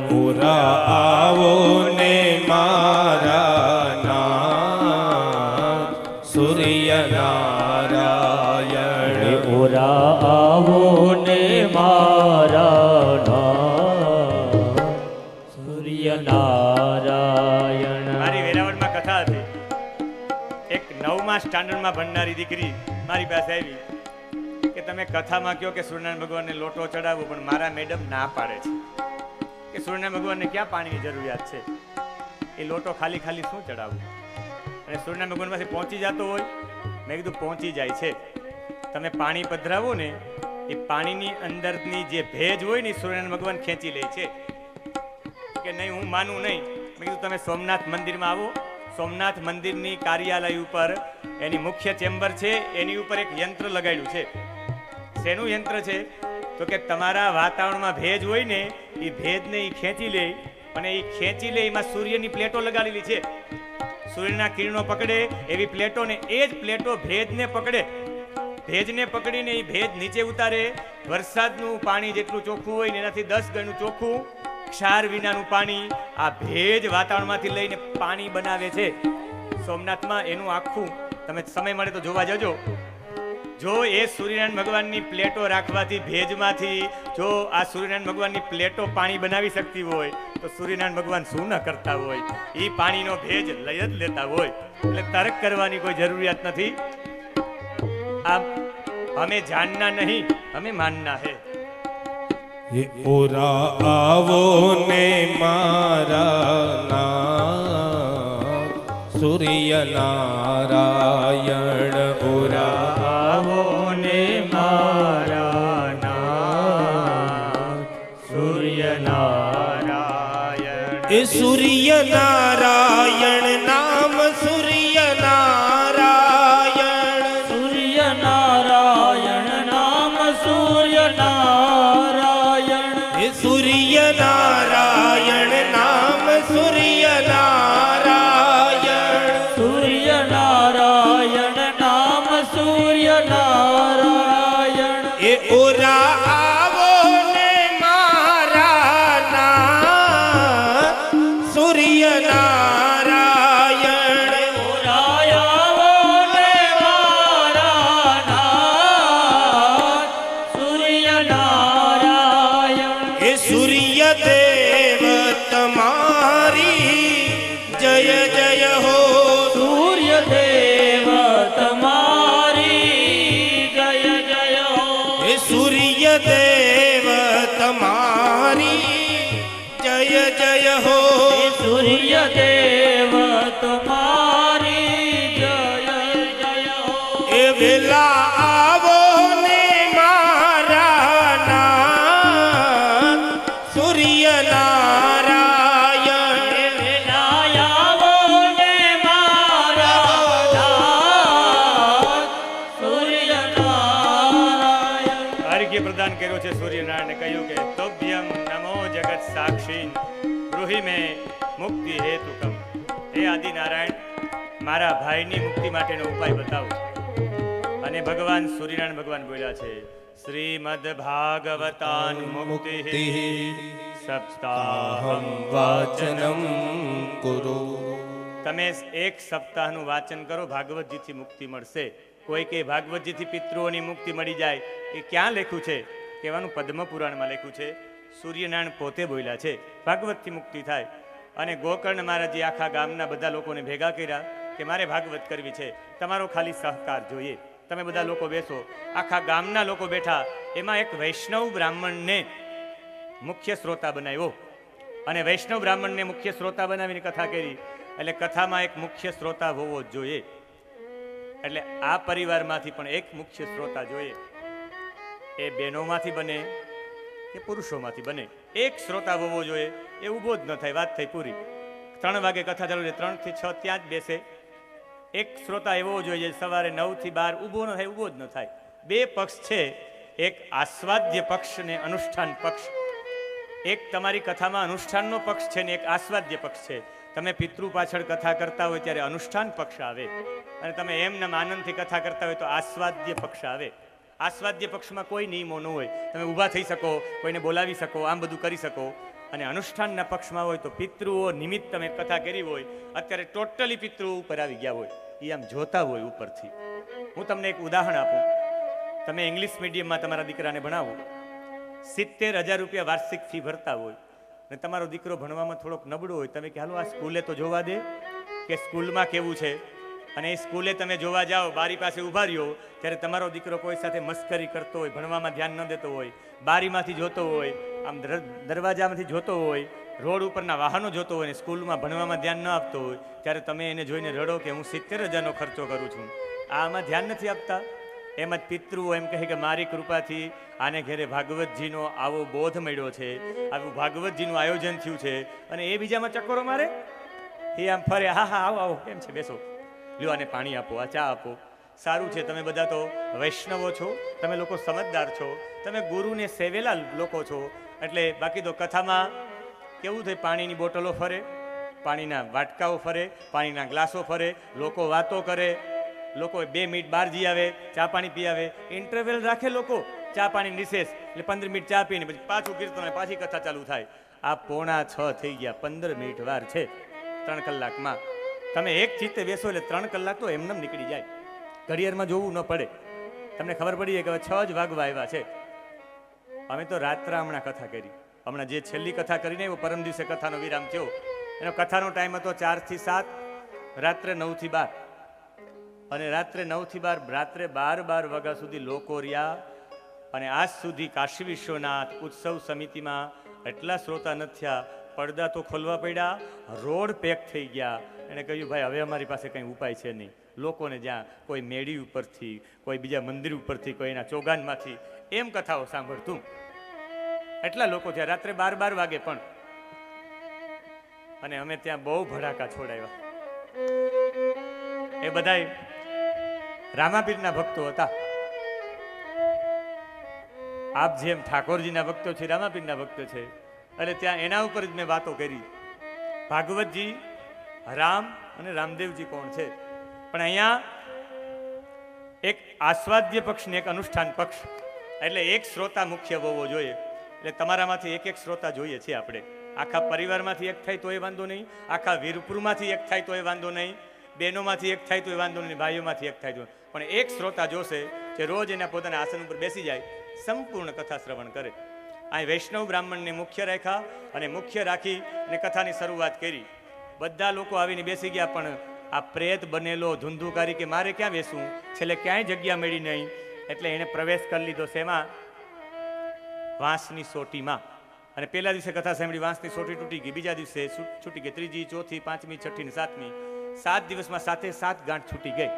પૂરા આવો ને મારા નામ સૂર્ય નારાયણ, પુરા આવો ને મારા નામ સૂર્ય નારાયણ. મારી વેરાવળમાં કથા હતી. એક 9મા સ્ટાન્ડર્ડમાં ભણનારી દીકરી મારી પાસે આવી કે તમે કથામાં કહો કે સૂર્યનારાયણ ભગવાનને લોટો ચડાવવો, પણ મારા મેડમ ના પાડે છે કે સૂર્યનારાયણ ભગવાનને ક્યાં પાણીની જરૂરિયાત છે, એ લોટો ખાલી ખાલી શું ચડાવવું. અને સૂર્યનારાયણ ભગવાન પાસે પહોંચી જતો હોય. મેં કીધું પહોંચી જાય છે. તમે પાણી પધરાવો ને, એ પાણીની અંદરની જે ભેજ હોય ને સૂર્યનારાયણ ભગવાન ખેંચી લે છે. કે નહીં હું માનું નહીં. મેં કીધું તમે સોમનાથ મંદિરમાં આવો. સોમનાથ મંદિરની કાર્યાલય ઉપર એની મુખ્ય ચેમ્બર છે, એની ઉપર એક યંત્ર લગાડ્યું છે. શેનું યંત્ર છે? તો કે તમારા વાતાવરણમાં ભેજ હોય ને, એ ભેજને એ ખેંચી લે, અને એ ખેંચી લે એમાં સૂર્યની પ્લેટો લગાડેલી છે. સૂર્યના કિરણો પકડે એવી પ્લેટો, ને એ જ પ્લેટો ભેજને પકડે. ભેજને પકડીને એ ભેજ નીચે ઉતારે. વરસાદનું પાણી જેટલું ચોખ્ખું હોય ને એનાથી 10 ગણું ચોખ્ખું ક્ષાર વિનાનું પાણી આ ભેજ વાતાવરણમાંથી લઈને પાણી બનાવે છે સોમનાથમાં. એનું આખું તમે સમય મળે તો જોવા જજો. જો એ સૂર્યનારાયણ ભગવાનની પ્લેટો રાખવાથી ભેજમાંથી જો આ સૂર્યનારાયણ ભગવાનની પ્લેટો પાણી બનાવી શકતી હોય તો સૂર્યનારાયણ ભગવાન શું ન કરતા હોય. એ પાણીનો ભેજ લઈ જ લેતા હોય. એટલે તર્ક કરવાની કોઈ જરૂરિયાત નથી. આ હમે જાનના નહીં, હમે માનના હે. પૂરા આવો ને મારા નામ સૂર્ય નારાયણ, પૂરા આવો ને મારા નામ સૂર્ય નારાયણ. એ સૂર્ય નારાયણ નામ સૂર્ય નારાયણ, સૂર્ય નારાયણ નામ સૂર્ય નારાયણ. એ સૂર્ય નારાયણ નામ સૂર્ય નારાયણ, સૂર્ય નારાયણ નામ સૂર્ય નારાયણ. એ ઓરા આવો ને મારા નામ તમારી જય જય હો સૂર્ય દેવ તમારી જય જય હો હે સૂર્ય દેવ તમારી જય જય હો સૂર્ય દેવ તમારી જય જય હો એ વેલા આવો ને મારા નાથ સૂર્ય નારાયણ વેલાયાવો ને મારા નાથ સૂર્ય નારાયણ. આરોગ્ય પ્રદાન કર્યો છે સૂર્યનારાયણે કહ્યું કે તોભ્યમ નમો જગત સાક્ષી ગૃહી મેં મુક્તિ હેતુકમ. હે આદિનારાયણ, મારા ભાઈની મુક્તિ માટેનો ઉપાય બતાવો. અને ભગવાન સૂર્યનારાયણ ભગવાન બોલ્યા છે શ્રીમદ ભાગવતાન મુક્તિ સપ્તાહમ વાચનમ કુરુ. તમે એક સપ્તાહનું વાંચન કરો, ભાગવતજીથી મુક્તિ મળશે. કોઈ કે ભાગવતજીથી પિતૃઓની મુક્તિ મળી જાય, એ ક્યાં લખ્યું છે? કહેવાનું પદ્મ પુરાણમાં લખ્યું છે. સૂર્યનારાયણ પોતે બોલ્યા છે ભાગવતથી મુક્તિ થાય. અને ગોકર્ણ મહારાજે આખા ગામના બધા લોકોને ભેગા કર્યા કે મારે ભાગવત કરવી છે, તમારો ખાલી સહકાર જોઈએ. તમે બધા લોકો બેસો. આખા ગામના લોકો બેઠા. એમાં એક વૈષ્ણવ બ્રાહ્મણને મુખ્ય શ્રોતા બનાવ્યો. અને વૈષ્ણવ બ્રાહ્મણને મુખ્ય શ્રોતા બનાવીને કથા કરી. એટલે કથામાં એક મુખ્ય શ્રોતા હોવો જ જોઈએ. એટલે આ પરિવારમાંથી પણ એક મુખ્ય શ્રોતા જોઈએ. એ બહેનોમાંથી બને કે પુરુષોમાંથી બને, એક શ્રોતા હોવો જોઈએ. એ ઊભો જ ન થાય, વાત થઈ પૂરી. 3 વાગે કથા ચાલુ છે, 3 થી 6 ત્યાં જ બેસે. એક શ્રોતા એવો જોઈએ સવારે 9 થી 12 ઊભો ન થાય, ઊભો જ ન થાય. 2 પક્ષ છે, એક આસ્વાદ્ય પક્ષ ને અનુષ્ઠાન પક્ષ. એક તમારી કથામાં અનુષ્ઠાનનો પક્ષ છે ને એક આસ્વાદ્ય પક્ષ છે. તમે પિતૃ પાછળ કથા કરતા હોય ત્યારે અનુષ્ઠાન પક્ષ આવે, અને તમે એમના આનંદથી કથા કરતા હોય તો આસ્વાદ્ય પક્ષ આવે. આસ્વાદ્ય પક્ષમાં કોઈ નિયમો ન હોય, તમે ઊભા થઈ શકો, કોઈને બોલાવી શકો, આમ બધું કરી શકો. અને અનુષ્ઠાનના પક્ષમાં હોય તો પિતૃઓ નિમિત્ત તમે કથા કરી હોય, અત્યારે ટોટલી પિતૃઓ ઉપર આવી ગયા હોય, એ આમ જોતા હોય ઉપરથી. હું તમને એક ઉદાહરણ આપું. તમે ઇંગ્લિશ મીડિયમમાં તમારા દીકરાને ભણાવો, 70,000 રૂપિયા વાર્ષિક ફી ભરતા હોય, અને તમારો દીકરો ભણવામાં થોડોક નબળો હોય, તમે કે હાલો આ સ્કૂલે તો જોવા દે કે સ્કૂલમાં કેવું છે. અને એ સ્કૂલે તમે જોવા જાઓ, બારી પાસે ઊભા રહ્યો, ત્યારે તમારો દીકરો કોઈ સાથે મસ્કરી કરતો હોય, ભણવામાં ધ્યાન ન દેતો હોય, બારીમાંથી જોતો હોય, આમ દરવાજામાંથી જોતો હોય, રોડ ઉપરના વાહનો જોતો હોય, ને સ્કૂલમાં ભણવામાં ધ્યાન ન આપતો હોય, ત્યારે તમે એને જોઈને રડો કે હું 70,000નો ખર્ચો કરું છું. આમાં ધ્યાન નથી આપતા. એમ જ પિતૃઓ એમ કહે કે મારી કૃપાથી આને ઘેરે ભાગવતજીનો આવો બોધ મળ્યો છે, આવું ભાગવતજીનું આયોજન થયું છે, અને એ બીજામાં ચક્કરો મારે. એ આમ ફરે, હા હા આવો આવો, કેમ છે, બેસો, લ્યો આને પાણી આપો, આ ચા આપો. સારું છે, તમે બધા તો વૈષ્ણવો છો, તમે લોકો સમજદાર છો, તમે ગુરુને સેવેલા લોકો છો. એટલે બાકી તો કથામાં કેવું થાય, પાણીની બોટલો ફરે, પાણીના વાટકાઓ ફરે, પાણીના ગ્લાસો ફરે, લોકો વાતો કરે, લોકો 2 મિનિટ બહાર જઈ આવે, ચા પાણી પી આવે, ઇન્ટરવેલ રાખે લોકો, ચા પાણી રિસેસ, એટલે 15 મિનિટ ચા પીને પછી પાછું કીર્તન, પાછી કથા ચાલુ થાય. આ 5:45 થઈ ગયા, 15 મિનિટ વાર છે 3 કલાકમાં. તમે એક ચિત્તે બેસો એટલે 3 કલાક તો એમને નીકળી જાય. ઘડિયાળમાં જોવું ન પડે. તમને ખબર પડી જાય કે હવે 6 જ વાગવા આવ્યા છે. અમે તો રાત્રે હમણાં કથા કરી. હમણાં જે છેલ્લી કથા કરીને એવો પરમ દિવસે કથાનો વિરામ થયો. એનો કથાનો ટાઈમ હતો 4 થી 7, રાત્રે 9 થી 12. અને રાત્રે 9 થી 12, રાત્રે 12 વાગ્યા સુધી લોકો રહ્યા. અને આજ સુધી કાશી વિશ્વનાથ ઉત્સવ સમિતિમાં એટલા શ્રોતા નથી થયા. પડદા તો ખોલવા પડ્યા, રોડ પેક થઈ ગયા. એને કહ્યું ભાઈ હવે અમારી પાસે કંઈ ઉપાય છે નહીં. લોકોને જ્યાં કોઈ મેળી ઉપરથી, કોઈ બીજા મંદિર ઉપરથી, કોઈ એના ચોગાનમાંથી એમ કથાઓ સાંભળતું. એટલા લોકો થયા રાત્રે 12 વાગે પણ. અને અમે ત્યાં બહુ ભડાકા છોડાવ્યા. એ બધાય રામાપીરના ભક્તો હતા. આપ જેમ ઠાકોરજીના ભક્તો છે, રામાપીરના ભક્તો છે. એટલે ત્યાં એના ઉપર જ મેં વાતો કરી. ભાગવતજી, રામ અને રામદેવજી કોણ છે. પણ અહીંયા એક આસ્વાદ્ય પક્ષ ને એક અનુષ્ઠાન પક્ષ. એટલે એક શ્રોતા મુખ્ય હોવો જોઈએ. એટલે તમારામાંથી એક શ્રોતા જોઈએ છે આપણે. આખા પરિવારમાંથી એક થાય તો એ વાંધો નહીં, આખા વીરપુરમાંથી એક થાય તો એ વાંધો નહીં, બહેનોમાંથી એક થાય તો એ વાંધો નહીં, ભાઈઓમાંથી એક થાય તો. પણ એક શ્રોતા જોશે કે રોજ એના પોતાના આસન ઉપર બેસી જાય, સંપૂર્ણ કથા શ્રવણ કરે. આ વૈષ્ણવ બ્રાહ્મણને મુખ્ય રાખ્યા અને મુખ્ય રાખી અને કથાની શરૂઆત કરી. બધા લોકો આવીને બેસી ગયા, પણ આ પ્રેત બનેલો ધુંધુકારી કે મારે ક્યાં બેસવું, છેલ્લે ક્યાંય જગ્યા મળી નહીં, એટલે એણે પ્રવેશ કરી લીધો શેમાં? વાંસની સોટીમાં. અને પહેલા દિવસે કથા સાંભળી, વાંસની સોટી તૂટી ગઈ, બીજા દિવસે છૂટી ગઈ, ત્રીજી, ચોથી, પાંચમી, છઠ્ઠી ને સાતમી, 7 દિવસમાં 7 ગાંઠ છૂટી ગઈ.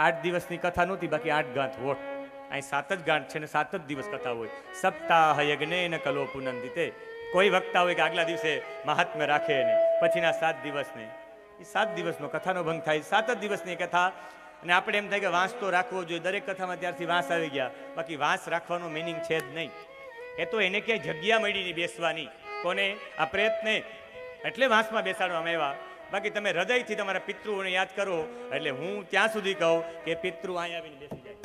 8 દિવસની કથા નહોતી, બાકી 8 ગાંઠ વોટ. અહીં 7 જ ગાંઠ છે ને 7 જ દિવસ કથા હોય. સપ્તાહ યજ્ઞેન કલો પુનંદિતે. કોઈ વક્તા હોય કે આગલા દિવસે મહાત્મ્ય રાખે ને પછીના 7 દિવસને, એ 7 દિવસનો કથાનો ભંગ થાય. 7 જ દિવસની કથા. અને આપણે એમ થાય કે વાંસ તો રાખવો જોઈએ, દરેક કથામાં ત્યારથી વાંસ આવી ગયા, બાકી વાંસ રાખવાનો મિનિંગ છે જ નહીં. એ તો એને ક્યાંય જગ્યા મળી નહીં બેસવાની. કોને? આ પ્રયત્ને. એટલે વાંસમાં બેસાડવામાં આવ્યા. બાકી તમે હૃદયથી તમારા પિતૃઓને યાદ કરો, એટલે હું ત્યાં સુધી કહું કે પિતૃ અહીંયા આવીને બેસી જાય.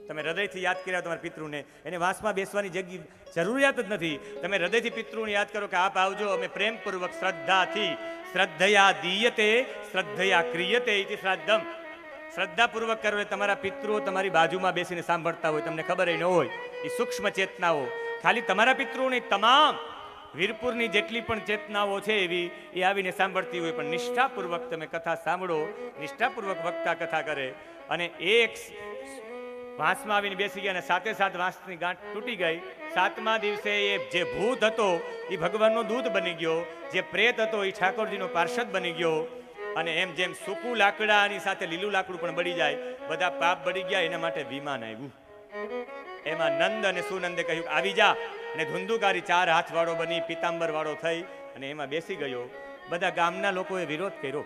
તમે હૃદયથી યાદ કર્યા તમારા પિતૃને, એને વાંસમાં બેસવાની જગ્યા જરૂરિયાત જ નથી. તમે હૃદયથી પિતૃને યાદ કરો કે આપ આવજો, અમે પ્રેમપૂર્વક શ્રદ્ધાથી, શ્રદ્ધયા દીયતે શ્રદ્ધયા ક્રિયતે ઇતિ શ્રાદ્ધમ. શ્રદ્ધાપૂર્વક કરો. તમારા પિતૃઓ તમારી બાજુમાં બેસીને સાંભળતા હોય, તમને ખબર ન હોય, એ સૂક્ષ્મ ચેતનાઓ. ખાલી તમારા પિતૃઓની તમામ વીરપુરની જેટલી પણ ચેતનાઓ છે એવી એ આવીને સાંભળતી હોય. પણ નિષ્ઠાપૂર્વક તમે કથા સાંભળો, નિષ્ઠાપૂર્વક વક્તા કથા કરે, અને એક વાંસમાં આવીને બેસી ગયા અને સાથે વાંસની ગાંઠ તૂટી ગઈ. 7મા દિવસે એ જે ભૂત હતો એ ભગવાનનો દૂત બની ગયો, જે પ્રેત હતો એ ઠાકોરજીનો પાર્ષદ બની ગયો. અને એમ જેમ સૂકું લાકડાની સાથે લીલું લાકડું પણ બળી જાય, બધા પાપ બળી ગયા. એના માટે વિમાન આવ્યું. એમાં નંદ અને સુનંદે કહ્યું કે આવી જા. અને ધુંધુકારી 4 હાથ વાળો બની, પિતાંબર વાળો થઈ અને એમાં બેસી ગયો. બધા ગામના લોકોએ વિરોધ કર્યો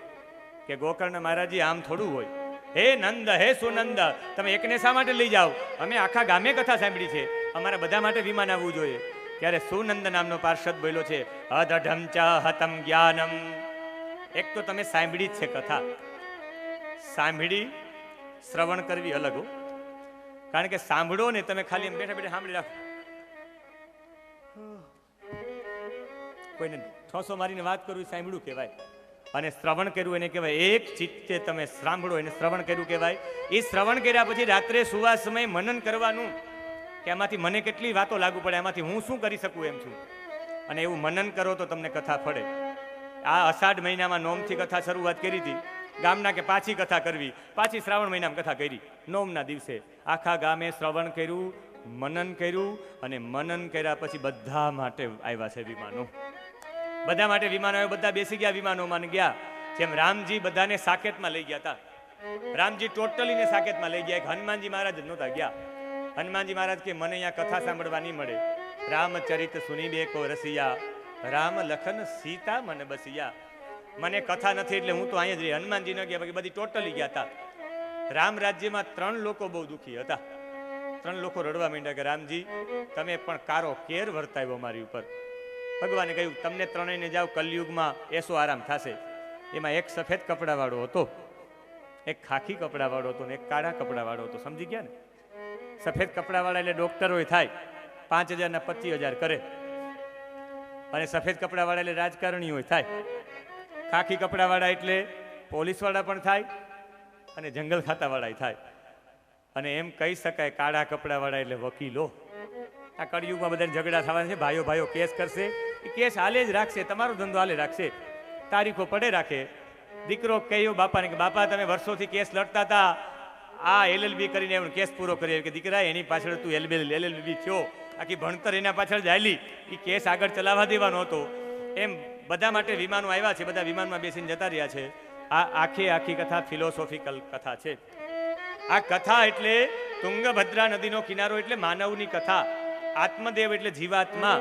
કે ગોકર્ણ મહારાજી આમ થોડું હોય. હે નંદ, હે સુનંદ, તમે એકને શા માટે લઈ જાઓ? અમે આખા ગામે કથા સાંભળી છે, અમારા બધા માટે વિમાન આવવું જોઈએ. ત્યારે સુનંદ નામનો પાર્ષદ બોલ્યો છે, અદઢમ ચ હતમ જ્ઞાનમ. એક તો તમે સાંભળી જ છે કથા, સાંભળી શ્રવણ કરવી અલગ હો. કારણ કે સાંભળો ને તમે ખાલી એમ બેઠા બેઠા સાંભળી રાખો, કોઈને ઠોસો મારીને વાત કરવી સાંભળ્યું કહેવાય. અને શ્રવણ કર્યું એને કહેવાય એક ચિત્તે તમે સાંભળો એને શ્રવણ કર્યું કહેવાય. એ શ્રવણ કર્યા પછી રાત્રે સુવા સમયે મનન કરવાનું કે આમાંથી મને કેટલી વાતો લાગુ પડે, આમાંથી હું શું કરી શકું એમ છું. અને એવું મનન કરો તો તમને કથા ફળે. આ અષાઢ મહિનામાં નોમથી કથા શરૂઆત કરી હતી ગામના, કે પાછી કથા કરવી, પાછી શ્રાવણ મહિનામાં કથા કરી. નોમના દિવસે આખા ગામે શ્રવણ કર્યું, મનન કર્યું, અને મનન કર્યા પછી બધા માટે આવ્યા છે વિમાનો. બધા માટે વિમાનો આવ્યા, બધા બેસી ગયા વિમાનોમાં ગયા. જેમ રામજી બધાને સાકેતમાં લઈ ગયા હતા, રામજી ટોટલીને સાકેતમાં લઈ ગયા. હનુમાનજી મહારાજ જ નહોતા ગયા. હનુમાનજી મહારાજ કે મને અહીંયા કથા સાંભળવા નહીં મળે. રામચરિત સુની બેકો રસિયા, રામ લખન સીતા મને બસિયા. મને કથા નથી એટલે હું તો અહીંયા જ રહી. હનુમાનજી ન ગયા, બાકી બધી ટોટલી ગયા હતા. રામ રાજ્યમાં 3 લોકો બહુ દુઃખી હતા. 3 લોકો રડવા માંડ્યા કે રામજી તમે પણ કારો કેર વર્તાવ્યો મારી ઉપર. ભગવાને કહ્યું તમને ત્રણેયને જાઓ, કલયુગમાં એસો આરામ થશે. એમાં એક સફેદ કપડાવાળો હતો, એક ખાખી કપડાવાળો હતો ને એક કાળા કપડાવાળો હતો. સમજી ગયા ને? સફેદ કપડાવાળા એટલે ડોક્ટરો થાય, 5,000 ના 25,000 કરે. અને સફેદ કપડાવાળા એટલે રાજકારણીઓ થાય. ખાખી કપડાવાળા એટલે પોલીસવાળા પણ થાય અને જંગલ ખાતાવાળા થાય. અને એમ કહી શકાય કાળા કપડાવાળા એટલે વકીલો. આ કળિયુગમાં બધાને ઝઘડા થવાના છે, ભાઈઓ ભાઈઓ કેસ કરશે. એ કેસ હાલે જ રાખશે, તમારો ધંધો હાલે રાખશે, તારીખો પડે રાખે. દીકરો કહ્યો બાપાને કે બાપા તમે વર્ષોથી કેસ લડતા હતા, આ LLB કરીને એનો કેસ પૂરો કર્યો. કે દીકરા એની પાછળ તું LLB થયો, આખી ભણતર એના પાછળ ચાલી, એ કેસ આગળ ચલાવવા દેવાનો હતો. એમ બધા માટે વિમાનો આવ્યા છે, બધા વિમાનમાં બેસીને જતા રહ્યા છે. આ આખી કથા ફિલોસોફિકલ કથા છે. આ કથા એટલે તુંગભદ્રા નદીનો કિનારો એટલે માનવની કથા. આત્મદેવ એટલે જીવાત્મા,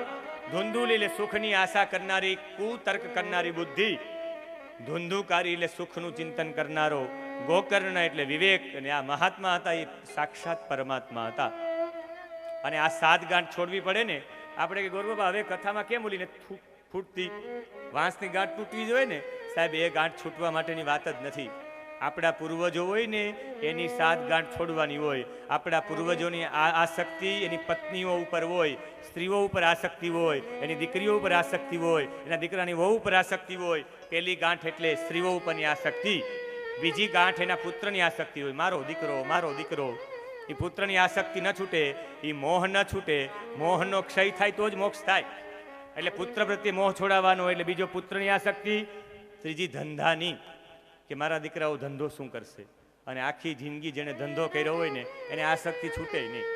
ધુંધુલી એટલે સુખની આશા કરનારી, કુતર્ક કરનારી બુદ્ધિ, ધુંધુકારી એટલે સુખનું ચિંતન કરનારો, ગોકર્ણ એટલે વિવેક. અને આ મહાત્મા હતા એ સાક્ષાત પરમાત્મા હતા. અને આ 7 ગાંઠ છોડવી પડે ને. આપણે કે ગોરબાબા હવે કથામાં કેમ બોલીને ફૂટતી વાંસની ગાંઠ તૂટવી જોઈએ ને? સાહેબ એ ગાંઠ છૂટવા માટેની વાત જ નથી. આપણા પૂર્વજો હોય ને એની 7 ગાંઠ છોડવાની હોય. આપણા પૂર્વજોની આસક્તિ એની પત્નીઓ ઉપર હોય, સ્ત્રીઓ ઉપર આસક્તિ હોય, એની દીકરીઓ ઉપર આસક્તિ હોય, એના દીકરાની વહુ ઉપર આસક્તિ હોય. પહેલી ગાંઠ એટલે સ્ત્રીઓ ઉપરની આસક્તિ, બીજી ગાંઠ એના પુત્રની આસક્તિ હોય, મારો દીકરો મારો દીકરો. એ પુત્રની આસક્તિ ન છૂટે, એ મોહ ન છૂટે, મોહનો ક્ષય થાય તો જ મોક્ષ થાય. એટલે પુત્ર પ્રત્યે મોહ છોડાવવાનો, એટલે બીજો પુત્રની આસક્તિ, ત્રીજી ધંધાની, કે મારા દીકરાઓ ધંધો શું કરશે. અને આખી જિંદગી જેણે ધંધો કર્યો હોય ને એને આસક્તિ છૂટે નહીં.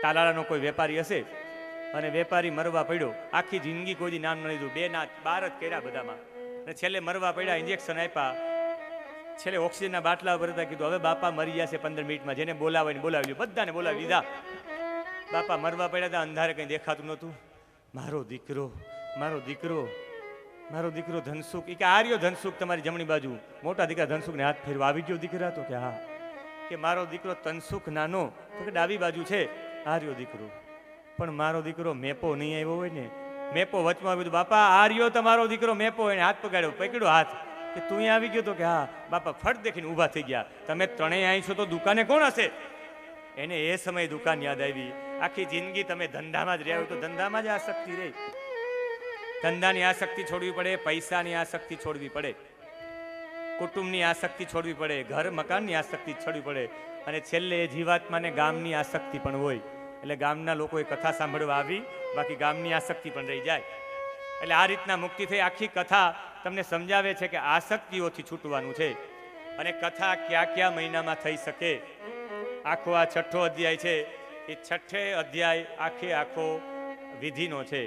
તાલાળાનો કોઈ વેપારી હશે અને વેપારી મરવા પડ્યો, આખી જિંદગી કોઈ નામ ન લીધું, 2 ના 12 જ કર્યા બધામાં, અને છેલ્લે મરવા પડ્યા, ઇન્જેક્શન આપ્યા, છેલ્લે ઓક્સિજનના બાટલા ભરતા કીધું હવે બાપા મરી જશે 15 મિનિટમાં, જેને બોલાવે ને બોલાવી લીધું, બધાને બોલાવી લીધા. બાપા મરવા પડ્યા હતા, અંધારે કંઈ દેખાતું નહોતું. મારો દીકરો, મારો દીકરો, મારો દીકરો ધનસુખ, કે આર્યો ધનસુખ તમારી જમણી બાજુ, મોટા દીકરા ધનસુખને હાથ ફેરવા આવી ગયો દીકરા, તો કે હા. કે મારો દીકરો તનસુખ નાનો, તો કે ડાબી બાજુ છે આર્યો દીકરો. પણ મારો દીકરો મેપો નહીં આવ્યો હોય ને, મેપો વચમાં આવ્યું, બાપા આર્યો તમારો દીકરો મેપો, એને હાથ પકડ્યો, પકડ્યો હાથ, કે તું અહીંયા આવી ગયો, તો કે હા. બાપા ફટ દેખીને ઊભા થઈ ગયા, તમે ત્રણેય અહીં છો તો દુકાને કોણ હશે? એને એ સમયે દુકાન યાદ આવી. આખી જિંદગી તમે ધંધામાં જ રહ્યા હોય તો ધંધામાં જ આસક્તિ રહી. ધંધાની આસક્તિ છોડવી પડે, પૈસાની આસક્તિ છોડવી પડે, કુટુંબની આસક્તિ છોડવી પડે, ઘર મકાનની આસક્તિ છોડવી પડે, અને છેલ્લે જીવાત્માને ગામની આસક્તિ પણ હોય. એટલે ગામના લોકોએ કથા સાંભળવા આવી, બાકી ગામની આસક્તિ પણ રહી જાય. એટલે આ રીતના મુક્તિ થઈ. આખી કથા તમને સમજાવે છે કે આસક્તિઓથી છૂટવાનું છે. અને કથા કયા કયા મહિનામાં થઈ શકે. આખો આ 6થો અધ્યાય છે, એ 6થે અધ્યાય આખો વિધિનો છે.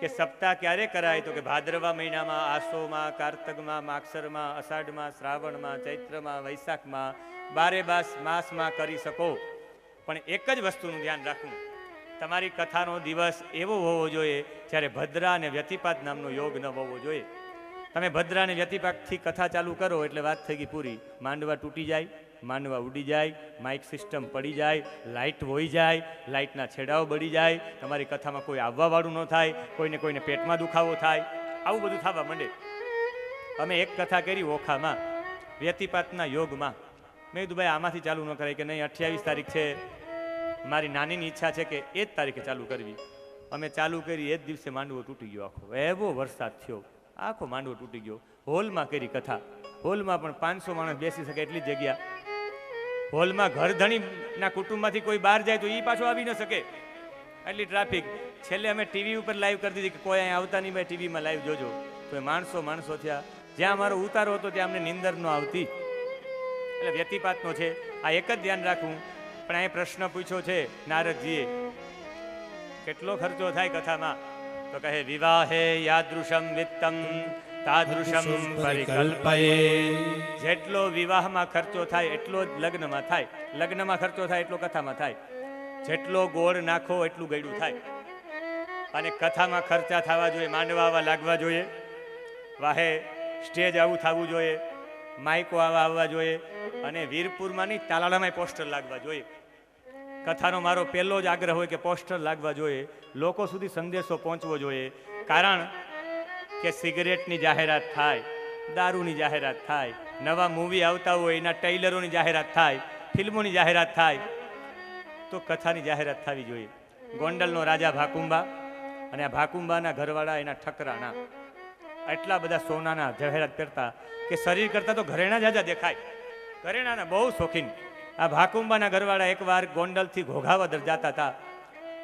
કે સપ્તાહ ક્યારે કરાય, તો કે ભાદરવા મહિનામાં, આસોમાં, કારતકમાં, માગસરમાં, અષાઢમાં, શ્રાવણમાં, ચૈત્રમાં, વૈશાખમાં, 12 માસમાં કરી શકો. પણ એક જ વસ્તુનું ધ્યાન રાખવું, તમારી કથાનો દિવસ એવો હોવો જોઈએ જ્યારે ભદ્રા અને વ્યતિપાત નામનો યોગ ન હોવો જોઈએ. તમે ભદ્રા અને વ્યતિપાતથી કથા ચાલુ કરો એટલે વાત થઈ ગઈ પૂરી. માંડવા તૂટી જાય, માંડવા ઉડી જાય, માઇક સિસ્ટમ પડી જાય, લાઇટ વહી જાય, લાઇટના છેડાઓ બળી જાય, તમારી કથામાં કોઈ આવવાવાળું ન થાય, કોઈને પેટમાં દુખાવો થાય, આવું બધું થવા માંડે. અમે એક કથા કરી ઓખામાં, વ્યતિપાતના યોગમાં. મેં કીધું ભાઈ આમાંથી ચાલુ ન કરાય, કે નહીં 28 તારીખ છે, મારી નાનીની ઈચ્છા છે કે એ જ તારીખે ચાલુ કરવી. અમે ચાલુ કરી, એ જ દિવસે માંડવો તૂટી ગયો આખો. એવો વરસાદ થયો, આખો માંડવો તૂટી ગયો. હોલમાં કરી કથા, હોલમાં પણ 500 માણસ બેસી શકે એટલી જગ્યા. હોલમાં ઘરધણીના કુટુંબમાંથી કોઈ બહાર જાય તો એ પાછો આવી ન શકે, એટલી ટ્રાફિક. છેલ્લે અમે ટીવી ઉપર લાઈવ કરી દીધી કે કોઈ અહીં આવતા નહીં ભાઈ, ટીવીમાં લાઈવ જોજો. તો એ માણસો થયા. જ્યાં અમારો ઉતારો હતો ત્યાં અમને નિંદર ન આવતી. એટલે વ્યતિપાતનો છે, આ એક જ ધ્યાન રાખવું. પણ અહીં પ્રશ્ન પૂછ્યો છે નારદજીએ, કેટલો ખર્ચો થાય કથામાં? તો કહે વિવાહે યાદૃશમ વિત્તમ તાદૃશમ પરિકલ્પયે. જેટલો વિવાહમાં ખર્ચો થાય એટલો જ લગ્નમાં થાય, લગ્નમાં ખર્ચો થાય એટલો કથામાં થાય. જેટલો ગોળ નાખો એટલું ગયડું થાય. અને કથામાં ખર્ચા થવા જોઈએ, માંડવા આવા લાગવા જોઈએ, વાહે સ્ટેજ આવું થવું જોઈએ, માઇકો આવા આવવા જોઈએ, અને વીરપુરમાં નહીં તાલાળામાં પોસ્ટર લાગવા જોઈએ. કથાનો મારો પહેલો જ આગ્રહ હોય કે પોસ્ટર લાગવા જોઈએ, લોકો સુધી સંદેશો પહોંચવો જોઈએ. કારણ કે સિગરેટની જાહેરાત થાય, દારૂની જાહેરાત થાય, નવા મૂવી આવતા હોય એના ટ્રેલરોની જાહેરાત થાય, ફિલ્મોની જાહેરાત થાય, તો કથાની જાહેરાત થવી જોઈએ. ગોંડલનો રાજા ભાકુંબા અને આ ભાકુંબાના ઘરવાળા એના ઠકરાણા એટલા બધા સોનાના જાહેરાત કરતા કે શરીર કરતા તો ઘરેણા જાજા દેખાય. ઘરેણાના બહુ શોખીન. આ ભાકુંબાના ઘરવાળા એકવાર ગોંડલથી ઘોઘાવદર જતા હતા,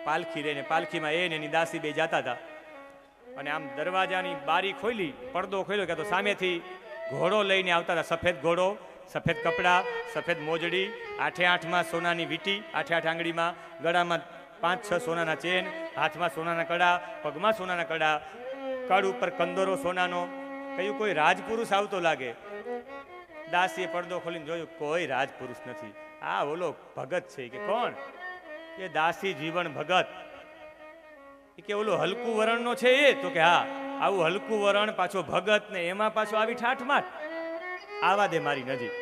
પાલખી લઈને. પાલખીમાં એને એની દાસી બે જતા હતા, અને આમ દરવાજાની બારી ખોલી, પડદો ખોલ્યો કે તો સામેથી ઘોડો લઈને આવતા હતા. સફેદ ઘોડો, સફેદ કપડાં, સફેદ મોજડી, 8 સોનાની વીંટી, 8 આંગળીમાં, ગળામાં 5-6 સોનાના ચેન, હાથમાં સોનાના કડા, પગમાં સોનાના કડા, કડ ઉપર કંદોરો સોનાનો. કયું કોઈ રાજપુરુષ આવતો લાગે. દાસીએ પડદો ખોલીને જોયું, કોઈ રાજપુરુષ નથી, આ ઓલો ભગત છે. કે કોણ? એ દાસી જીવન ભગત. કે ઓલું હલકું વરણનો છે એ? તો કે હા. આવું હલકું વરણ, પાછો ભગત, ને એમાં પાછો આવી ઠાઠમાઠ. આવા દે મારી નજીક.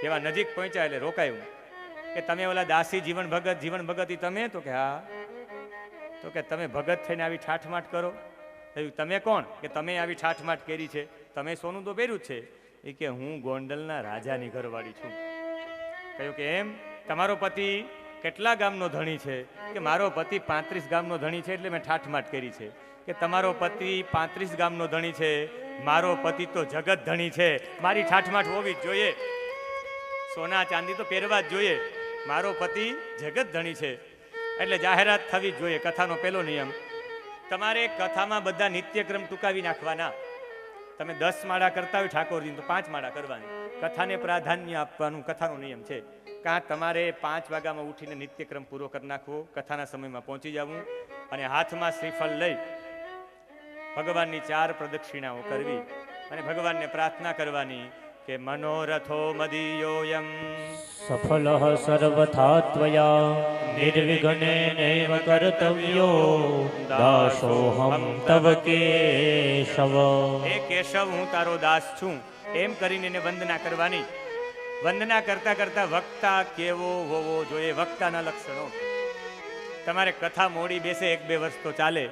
જેવા નજીક પહોંચ્યા એટલે રોકાયું કે તમે ઓલા દાસી જીવન ભગત ઈ તમે? તો કે હા. તો કે તમે ભગત થઈને આવી ઠાઠમાઠ કરો? તમે કોણ? કે તમે આવી ઠાઠમાઠ કરી છે, તમે સોનું તો પહેર્યું જ છે. એ કે હું ગોંડલના રાજાની ઘરવાળી છું. કહ્યું કે એમ? તમારો પતિ કેટલા ગામનો ધણી છે? કે મારો પતિ 35 ગામનો ધણી છે, એટલે મેં ઠાઠમાઠ કરી છે. કે તમારો પતિ 35 ગામનો ધણી છે, મારો પતિ તો જગત ધણી છે, મારી ઠાઠમાઠ હોવી જ જોઈએ. સોના ચાંદી તો પહેરવા જ જોઈએ. મારો પતિ જગત ધણી છે, એટલે જાહેરાત થવી જ જોઈએ. કથાનો પહેલો નિયમ, તમારે કથામાં બધા નિત્યક્રમ ટૂંકાવી નાખવાના. તમે 10 માળા કરતા હોય ઠાકોરજી તો 5 માળા કરવાની. કથાને પ્રાધાન્ય આપવાનું કથાનો નિયમ છે. કાં તમારે 5 વાગ્યામાં ઉઠીને નિત્યક્રમ પૂરો કરી નાખવો, કથાના સમયમાં પહોંચી જવું અને હાથમાં શ્રીફળ લઈ ભગવાનની 4 પ્રદક્ષિણાઓ કરવી અને ભગવાનને પ્રાર્થના કરવાની કે મનોરથો મદીયોયમ સફલ સર્વથા ત્વયા નિર્વિઘ્નેનૈવ કર્તવ્યો દાસોહમ તવ કેશવ. હે કેશવ, હું તારો દાસ છું એમ કરીને એને વંદના કરવાની. વંદના કરતા કરતા વક્તા કેવો હોવો જોઈએ, વક્તાના લક્ષણો. તમારે કથા મોડી બેસે 1-2 વર્ષ તો ચાલે,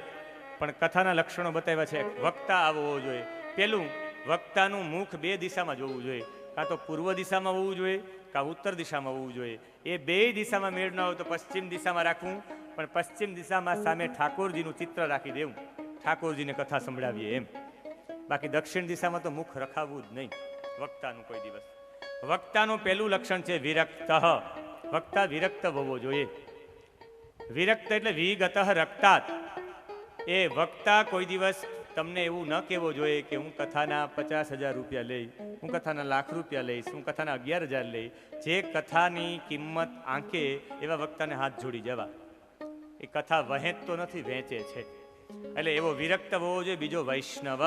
પણ કથાના લક્ષણો બતાવ્યા છે. વક્તા આવો હોવો જોઈએ. પેલું, વક્તાનું મુખ 2 દિશામાં જોવું જોઈએ. કાં તો પૂર્વ દિશામાં હોવું જોઈએ, કાં ઉત્તર દિશામાં હોવું જોઈએ. એ 2 દિશામાં મેળ ન હોય તો પશ્ચિમ દિશામાં રાખવું, પણ પશ્ચિમ દિશામાં સામે ઠાકોરજીનું ચિત્ર રાખી દેવું, ઠાકોરજીને કથા સંભળાવીએ એમ. બાકી દક્ષિણ દિશામાં તો મુખ રખાવવું જ નહીં વક્તાનું કોઈ દિવસ. વક્તાનું પહેલું લક્ષણ છે વિરક્ત. વક્તા વિરક્ત હોવો જોઈએ. વિરક્ત એટલે વિગત રક્તાત. એ વક્તા કોઈ દિવસ તમને એવું ન કહેવો જોઈએ કે હું કથાના 50,000 રૂપિયા લઈ, હું કથાના લાખ રૂપિયા લઈશ, હું કથાના 11,000 લઈ. જે કથાની કિંમત આંકે એવા વક્તાને હાથ જોડી જવા. એ કથા વહેંચતો નથી, વહેંચે છે. એટલે એવો વિરક્ત હોવો જોઈએ. બીજો વૈષ્ણવ.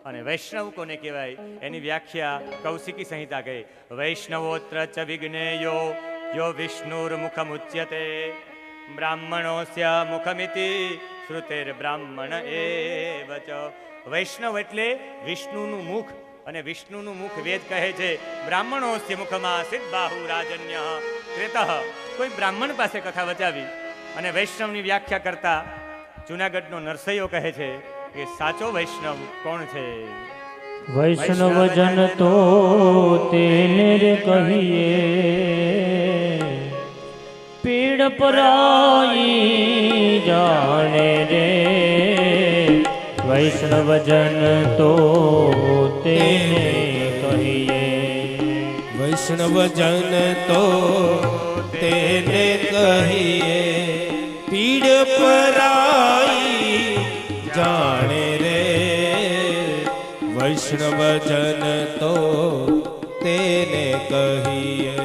અને વૈષ્ણવ કોને કહેવાય એની વ્યાખ્યા કૌશિકી સંહિતા કહે, વૈષ્ણવોત્ર ચ વિઘ્નેયો યો વિષ્ણુર મુખમુચ્યતે બ્રાહ્મણોસ્ય મુખમિતિ શ્રુતેર બ્રાહ્મણ એવ ચ. વૈષ્ણવ એટલે વિષ્ણુનું મુખ, અને વિષ્ણુનું મુખ વેદ કહે છે બ્રાહ્મણોસ્ય મુખમાં સિદ્ધબાહુ રાજન્ય કૃતઃ. કોઈ બ્રાહ્મણ પાસે કથા વચાવી. અને વૈષ્ણવની વ્યાખ્યા કરતા જુનાગઢનો નરસૈયો કહે છે કે સાચો વૈષ્ણવ કોણ છે? વૈષ્ણવ જન તો તેને રે કહીએ, પીડ પરાઈ જાણે રે. વૈષ્ણવ જન તો તેને કહીએ, વૈષ્ણવજન તો તેને કહીએ, પીડ પરાઈ જાણે રે. વૈષ્ણવજન તો તેને કહીએ.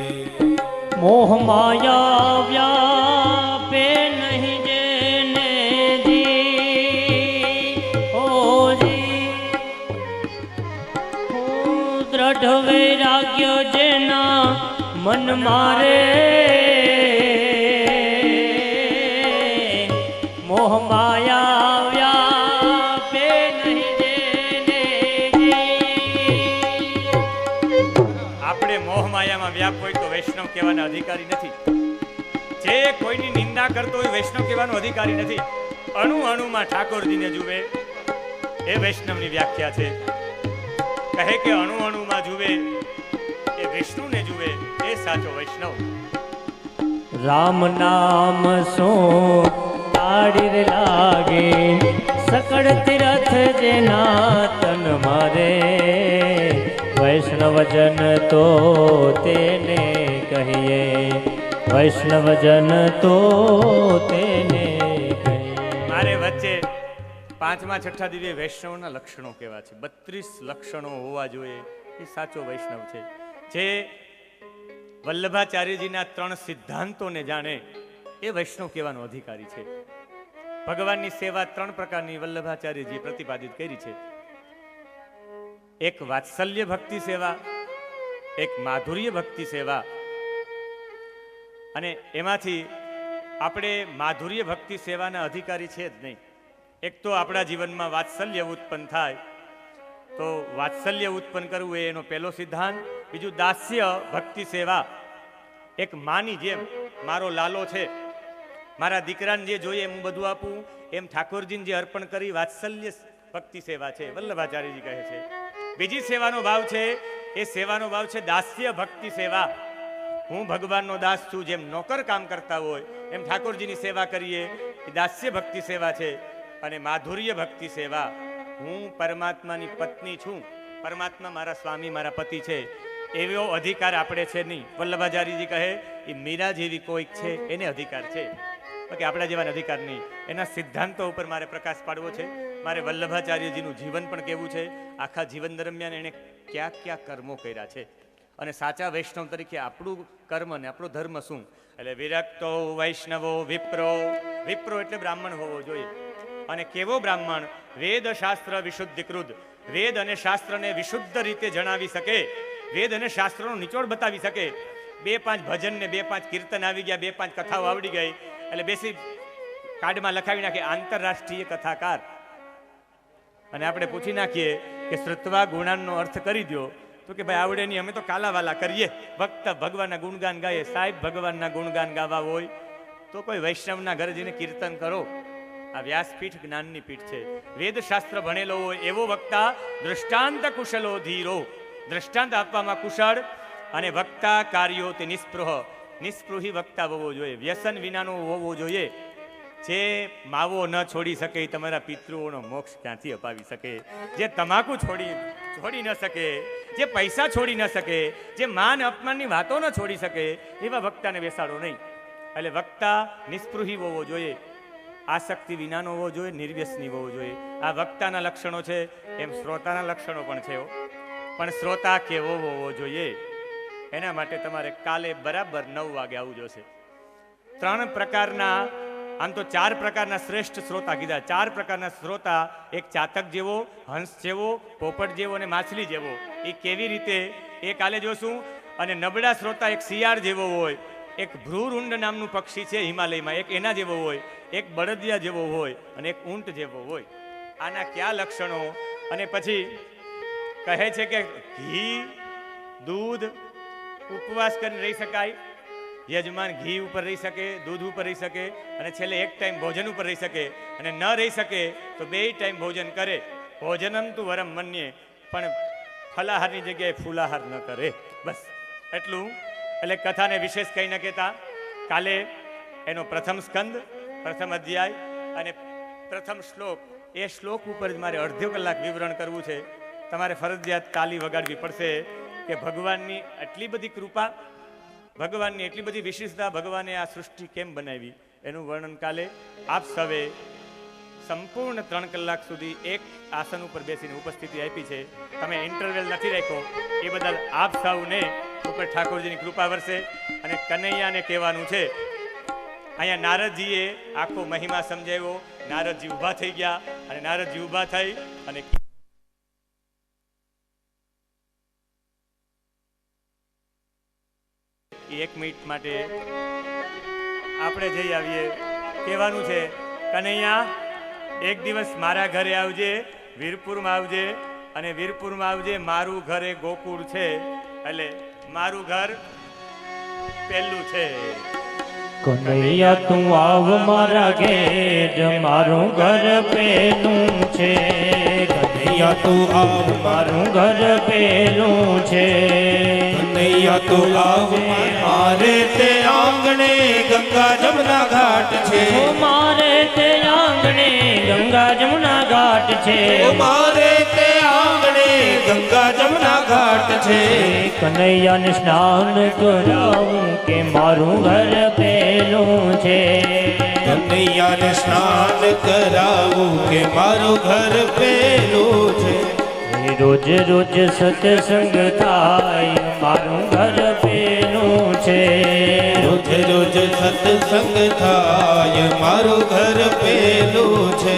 મોહ માયા વ્યાપે નહીં જેને જી, ઓ જી દ્રઢ વૈરાગ્ય જેના મન મારે. મોહ માયા વ્યાપે નહીં જેને જી. આપણે મોહ માયામાં વ્યાપ હોય તો વૈષ્ણવ કહેવાના અધિકારી નથી. જે કોઈની નિંદા કરતો હોય વૈષ્ણવ કહેવાનો અધિકારી નથી. અણુ અણુમાં ઠાકોરજીને જુએ એ વૈષ્ણવની વ્યાખ્યા છે. કહે કે અણુ અણુમાં જુએ એ વિષ્ણુને જુએ એ સાચો વૈષ્ણવ. રામ નામ સો તાળી લાગે, સકળ તીરથ જેના તન મારે. વૈષ્ણવજન તો તેને કહીએ, વૈષ્ણવજન તો તેને કહીએ. મારે વચ્ચે 5મા 6ઠા દિવ્ય વૈષ્ણવના લક્ષણો કેવા છે? 32 લક્ષણો હોવા જોઈએ. એ સાચો વૈષ્ણવ છે. જે વલ્લભાચાર્યજીના 3 સિદ્ધાંતોને જાણે એ વૈષ્ણવ કહેવાનો અધિકારી છે. ભગવાનની સેવા 3 પ્રકારની વલ્લભાચાર્યજીએ પ્રતિપાદિત કરી છે. એક વાત્સલ્ય ભક્તિ સેવા, એક માધુર્ય ભક્તિ સેવા, અને એમાંથી આપણે માધુર્ય ભક્તિ સેવાના અધિકારી છે જ નહીં. એક તો આપણા જીવનમાં વાત્સલ્ય ઉત્પન્ન થાય તો વાત્સલ્ય ઉત્પન્ન કરવું એ એનો પહેલો સિદ્ધાંત. બીજું દાસ્ય ભક્તિ સેવા. એક માની જેમ મારો લાલો છે, મારા દીકરાને જે જોઈએ એમ હું બધું આપું, એમ ઠાકોરજીને જે અર્પણ કરી વાત્સલ્ય ભક્તિ સેવા છે, વલ્લભાચાર્યજી કહે છે. બીજી સેવાનો ભાવ છે, એ સેવાનો ભાવ છે દાસ્ય ભક્તિ સેવા. હું ભગવાનનો દાસ છું, જેમ નોકર કામ કરતા હોય એમ ઠાકોરજીની સેવા કરીએ, એ દાસ્ય ભક્તિ સેવા છે. અને માધુર્ય ભક્તિ સેવા, હું પરમાત્માની પત્ની છું, પરમાત્મા મારા સ્વામી મારા પતિ છે, એવો અધિકાર આપણે છે નહીં. વલ્લભાચાર્યજી કહે એ મીરા જેવી કોઈક છે એને અધિકાર છે, બાકી આપણા જેવા અધિકાર નહીં. એના સિદ્ધાંતો ઉપર મારે પ્રકાશ પાડવો છે. મારે વલ્લભાચાર્યજીનું જીવન પણ કહેવું છે. આખા જીવન દરમિયાન એણે કયા કયા કર્મો કર્યા છે અને સાચા વૈષ્ણવ તરીકે આપણું કર્મ ને આપણો ધર્મ શું. એટલે વિરક્તો વૈષ્ણવો વિપ્રો. વિપ્રો એટલે બ્રાહ્મણ હોવો જોઈએ. અને કેવો બ્રાહ્મણ? વેદ શાસ્ત્ર વિશુદ્ધિકૃત. વેદ અને શાસ્ત્રને વિશુદ્ધ રીતે જણાવી શકે, વેદ અને શાસ્ત્રનો નિચોડ બતાવી શકે. 2-5 ભજન ને 2-5 કીર્તન આવી ગયા, 2-5 કથાઓ આવડી ગઈ એટલે બેસી કાર્ડમાં લખાવી નાખે આંતરરાષ્ટ્રીય કથાકાર. અને આપણે પૂછી નાખીએ કે શ્રુત્વા ગુણાનનો અર્થ કરી દો, તો કે ભાઈ આવડે નહીં, અમે તો કાલાવાલા કરીએ. ભક્ત ભગવાનના ગુણગાન ગાઈએ. સાહેબ ભગવાનના ગુણગાન ગાવા હોય તો કોઈ વૈષ્ણવના ઘરે જઈને કીર્તન કરો. આ વ્યાસપીઠ જ્ઞાનની પીઠ છે. વેદશાસ્ત્ર ભણેલો હોય એવો વક્તા દૃષ્ટાંત કુશલો ધીરો. દ્રષ્ટાંત આપવામાં કુશળ અને વક્તા કાર્યો તે નિસ્પૃહ. નિસ્પૃહી વક્તા હોવો જોઈએ, વ્યસન વિનાનો હોવો જોઈએ. જે માવો ન છોડી શકે એ તમારા પિતૃઓનો મોક્ષ ક્યાંથી અપાવી શકે? જે તમાકુ છોડી ન શકે, જે પૈસા છોડી ન શકે, જે માન અપમાનની વાતો ન છોડી શકે, એવા વક્તાને બેસાડો નહીં. એટલે વક્તા નિસ્પૃહી હોવો જોઈએ, આસક્તિ વિનાનો હોવો જોઈએ, નિર્વ્યસની હોવો જોઈએ. આ વક્તાના લક્ષણો છે. એમ શ્રોતાના લક્ષણો પણ છે. પણ શ્રોતા કેવો હોવો જોઈએ એના માટે તમારે કાલે બરાબર 9 વાગે આવવું જોશે. 3 પ્રકારના, આમ તો 4 પ્રકારના શ્રેષ્ઠ શ્રોતા કીધા. 4 પ્રકારના શ્રોતા, એક ચાતક જેવો, હંસ જેવો, પોપટ જેવો અને માછલી જેવો. એ કેવી રીતે એ કાલે જોશું. અને નબળા શ્રોતા એક શિયાળ જેવો હોય, એક ભ્રૂરુંડ નામનું પક્ષી છે હિમાલયમાં, એક એના જેવો હોય, એક બળદિયા જેવો હોય અને એક ઊંટ જેવો હોય. આના કયા લક્ષણો? અને પછી કહે છે કે ઘી, દૂધ ઉપવાસ કરીને રહી શકાય. યજમાન ઘી ઉપર રહી શકે, દૂધ ઉપર રહી શકે અને છેલ્લે એક ટાઈમ ભોજન ઉપર રહી શકે. અને ન રહી શકે તો 2 ટાઈમ ભોજન કરે. ભોજનમ તું વરમ મન્યે, પણ ફલાહારની જગ્યાએ ફૂલાહાર ન કરે. બસ એટલું. એટલે કથાને વિશેષ કંઈ ન કહેતા. કાલે એનો પ્રથમ સ્કંદ, પ્રથમ અધ્યાય અને પ્રથમ શ્લોક, એ શ્લોક ઉપર જ મારે અડધો કલાક વિવરણ કરવું છે. તમારે ફરજિયાત તાલી વગાડવી પડશે કે ભગવાનની એટલી બધી કૃપા, ભગવાનની એટલી બધી વિશેષતા, ભગવાને આ સૃષ્ટિ કેમ બનાવી એનું વર્ણન કાલે આપ સૌએ સંપૂર્ણ 3 કલાક સુધી એક આસન ઉપર બેસીને ઉપસ્થિતિ આપી છે. તમે ઇન્ટરવેલ નથી રાખ્યો એ બદલ આપ સૌને ઉપર ઠાકોરજીની કૃપા વરસે. અને કનૈયાને કહેવાનું છે, અહીંયા નારદજીએ આખો મહિમા સમજાવ્યો. નારદજી ઊભા થઈ ગયા અને નારદજી ઊભા થઈ અને 1 મિનિટ માટે આપણે જઈ આવીએ. કહેવાનું છે, કનૈયા એક દિવસ મારા ઘરે આવજે, વીરપુરમાં આવજે. અને વીરપુરમાં આવજે, મારું ઘરે ગોકુળ છે, એટલે મારું ઘર પહેલું છે. કનૈયા તું આવ મારા ઘેર, મારું ઘર પેલું છે. કનૈયા તું આવ મારું ઘર પેલું છે. કનૈયા તું આવ મારે તે આંગણે ગંગા જમના ઘાટ છે. મારે તે આંગણે ગંગા જમના ઘાટ છે. મારે તે આંગણે ગંગા જમના ઘાટ છે. કનૈયાને સ્નાન કરાવું કે મારું ઘર પેલું છે. કનૈયાને સ્નાન કરાવું કે મારું ઘર પેલું છે. રોજ રોજ સત્સંગ થાય, મારું ઘર પેલું છે. રોજ રોજ સત્સંગ થાય, મારું ઘર પેલું છે.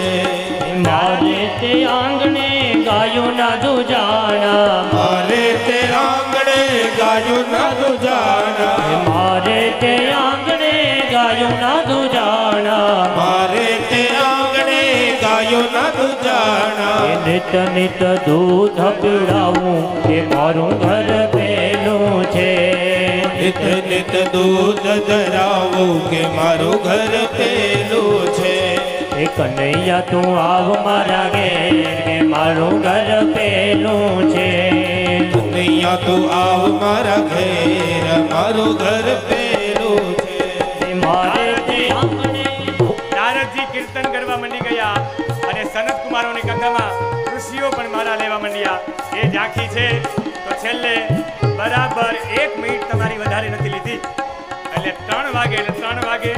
મારે તે આંગણે ગાયું ના દુજાણા, મારે તે આંગણે ગાયું ના દુજાણા. મારે તે આંગણે ગાયું ના દુજાણા. મારે તે આંગણે ગાયું ના દુજાણા. નિત નિત દૂધ પીવડાવું કે મારું ઘર પેલું છે. નિત નિત દૂધ ધરાવું કે મારું ઘર પેલું છે. એ કનૈયા તું આવ મારા ઘેર કે મારું ઘર પેલું છે. કનૈયા તું આવ મારા ઘેર, મારું ઘર પેલું છે. મારે તે આંગણે નારદજી કીર્તન કરવા માંડી ગયા અને સનત કુમારોની કથામાં ઋષિઓ પણ મારા લેવા માંડ્યા. એ ઝાંખી છે તો છેલ્લે બરાબર 1 મિનિટ તમારી વધારે નથી લીધી એટલે 3 વાગે એટલે 3 વાગે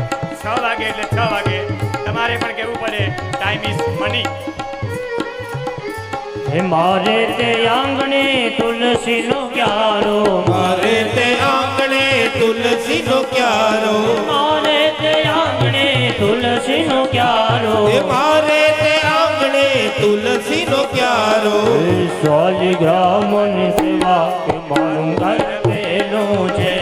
6 વાગે એટલે 6 વાગે તમારે પણ કહેવું પડે ટાઈમ ઇઝ મની. હે મારે તે આંગણે તુલસીનો ક્યારો, મારે તે આંગણે તુલસીનો ક્યારો, મારે તે આંગણે તુલસીનો ક્યારો, એ મારે તે આંગણે તુલસીનો ક્યારો. શાલિગ્રામની સેવા કે મારું ઘર પેલું છે,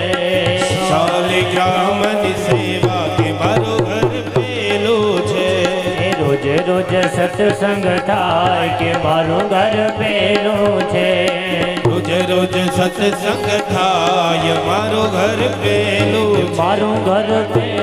શાલિગ્રામની સેવા કે મારું ઘર પેલું છે. રોજ રોજ સત્સંગ થાય કે મારું ઘર પેલું છે, રોજ રોજ સત્સંગ થાય મારું ઘર પેલું છે. મારું ઘર પેલું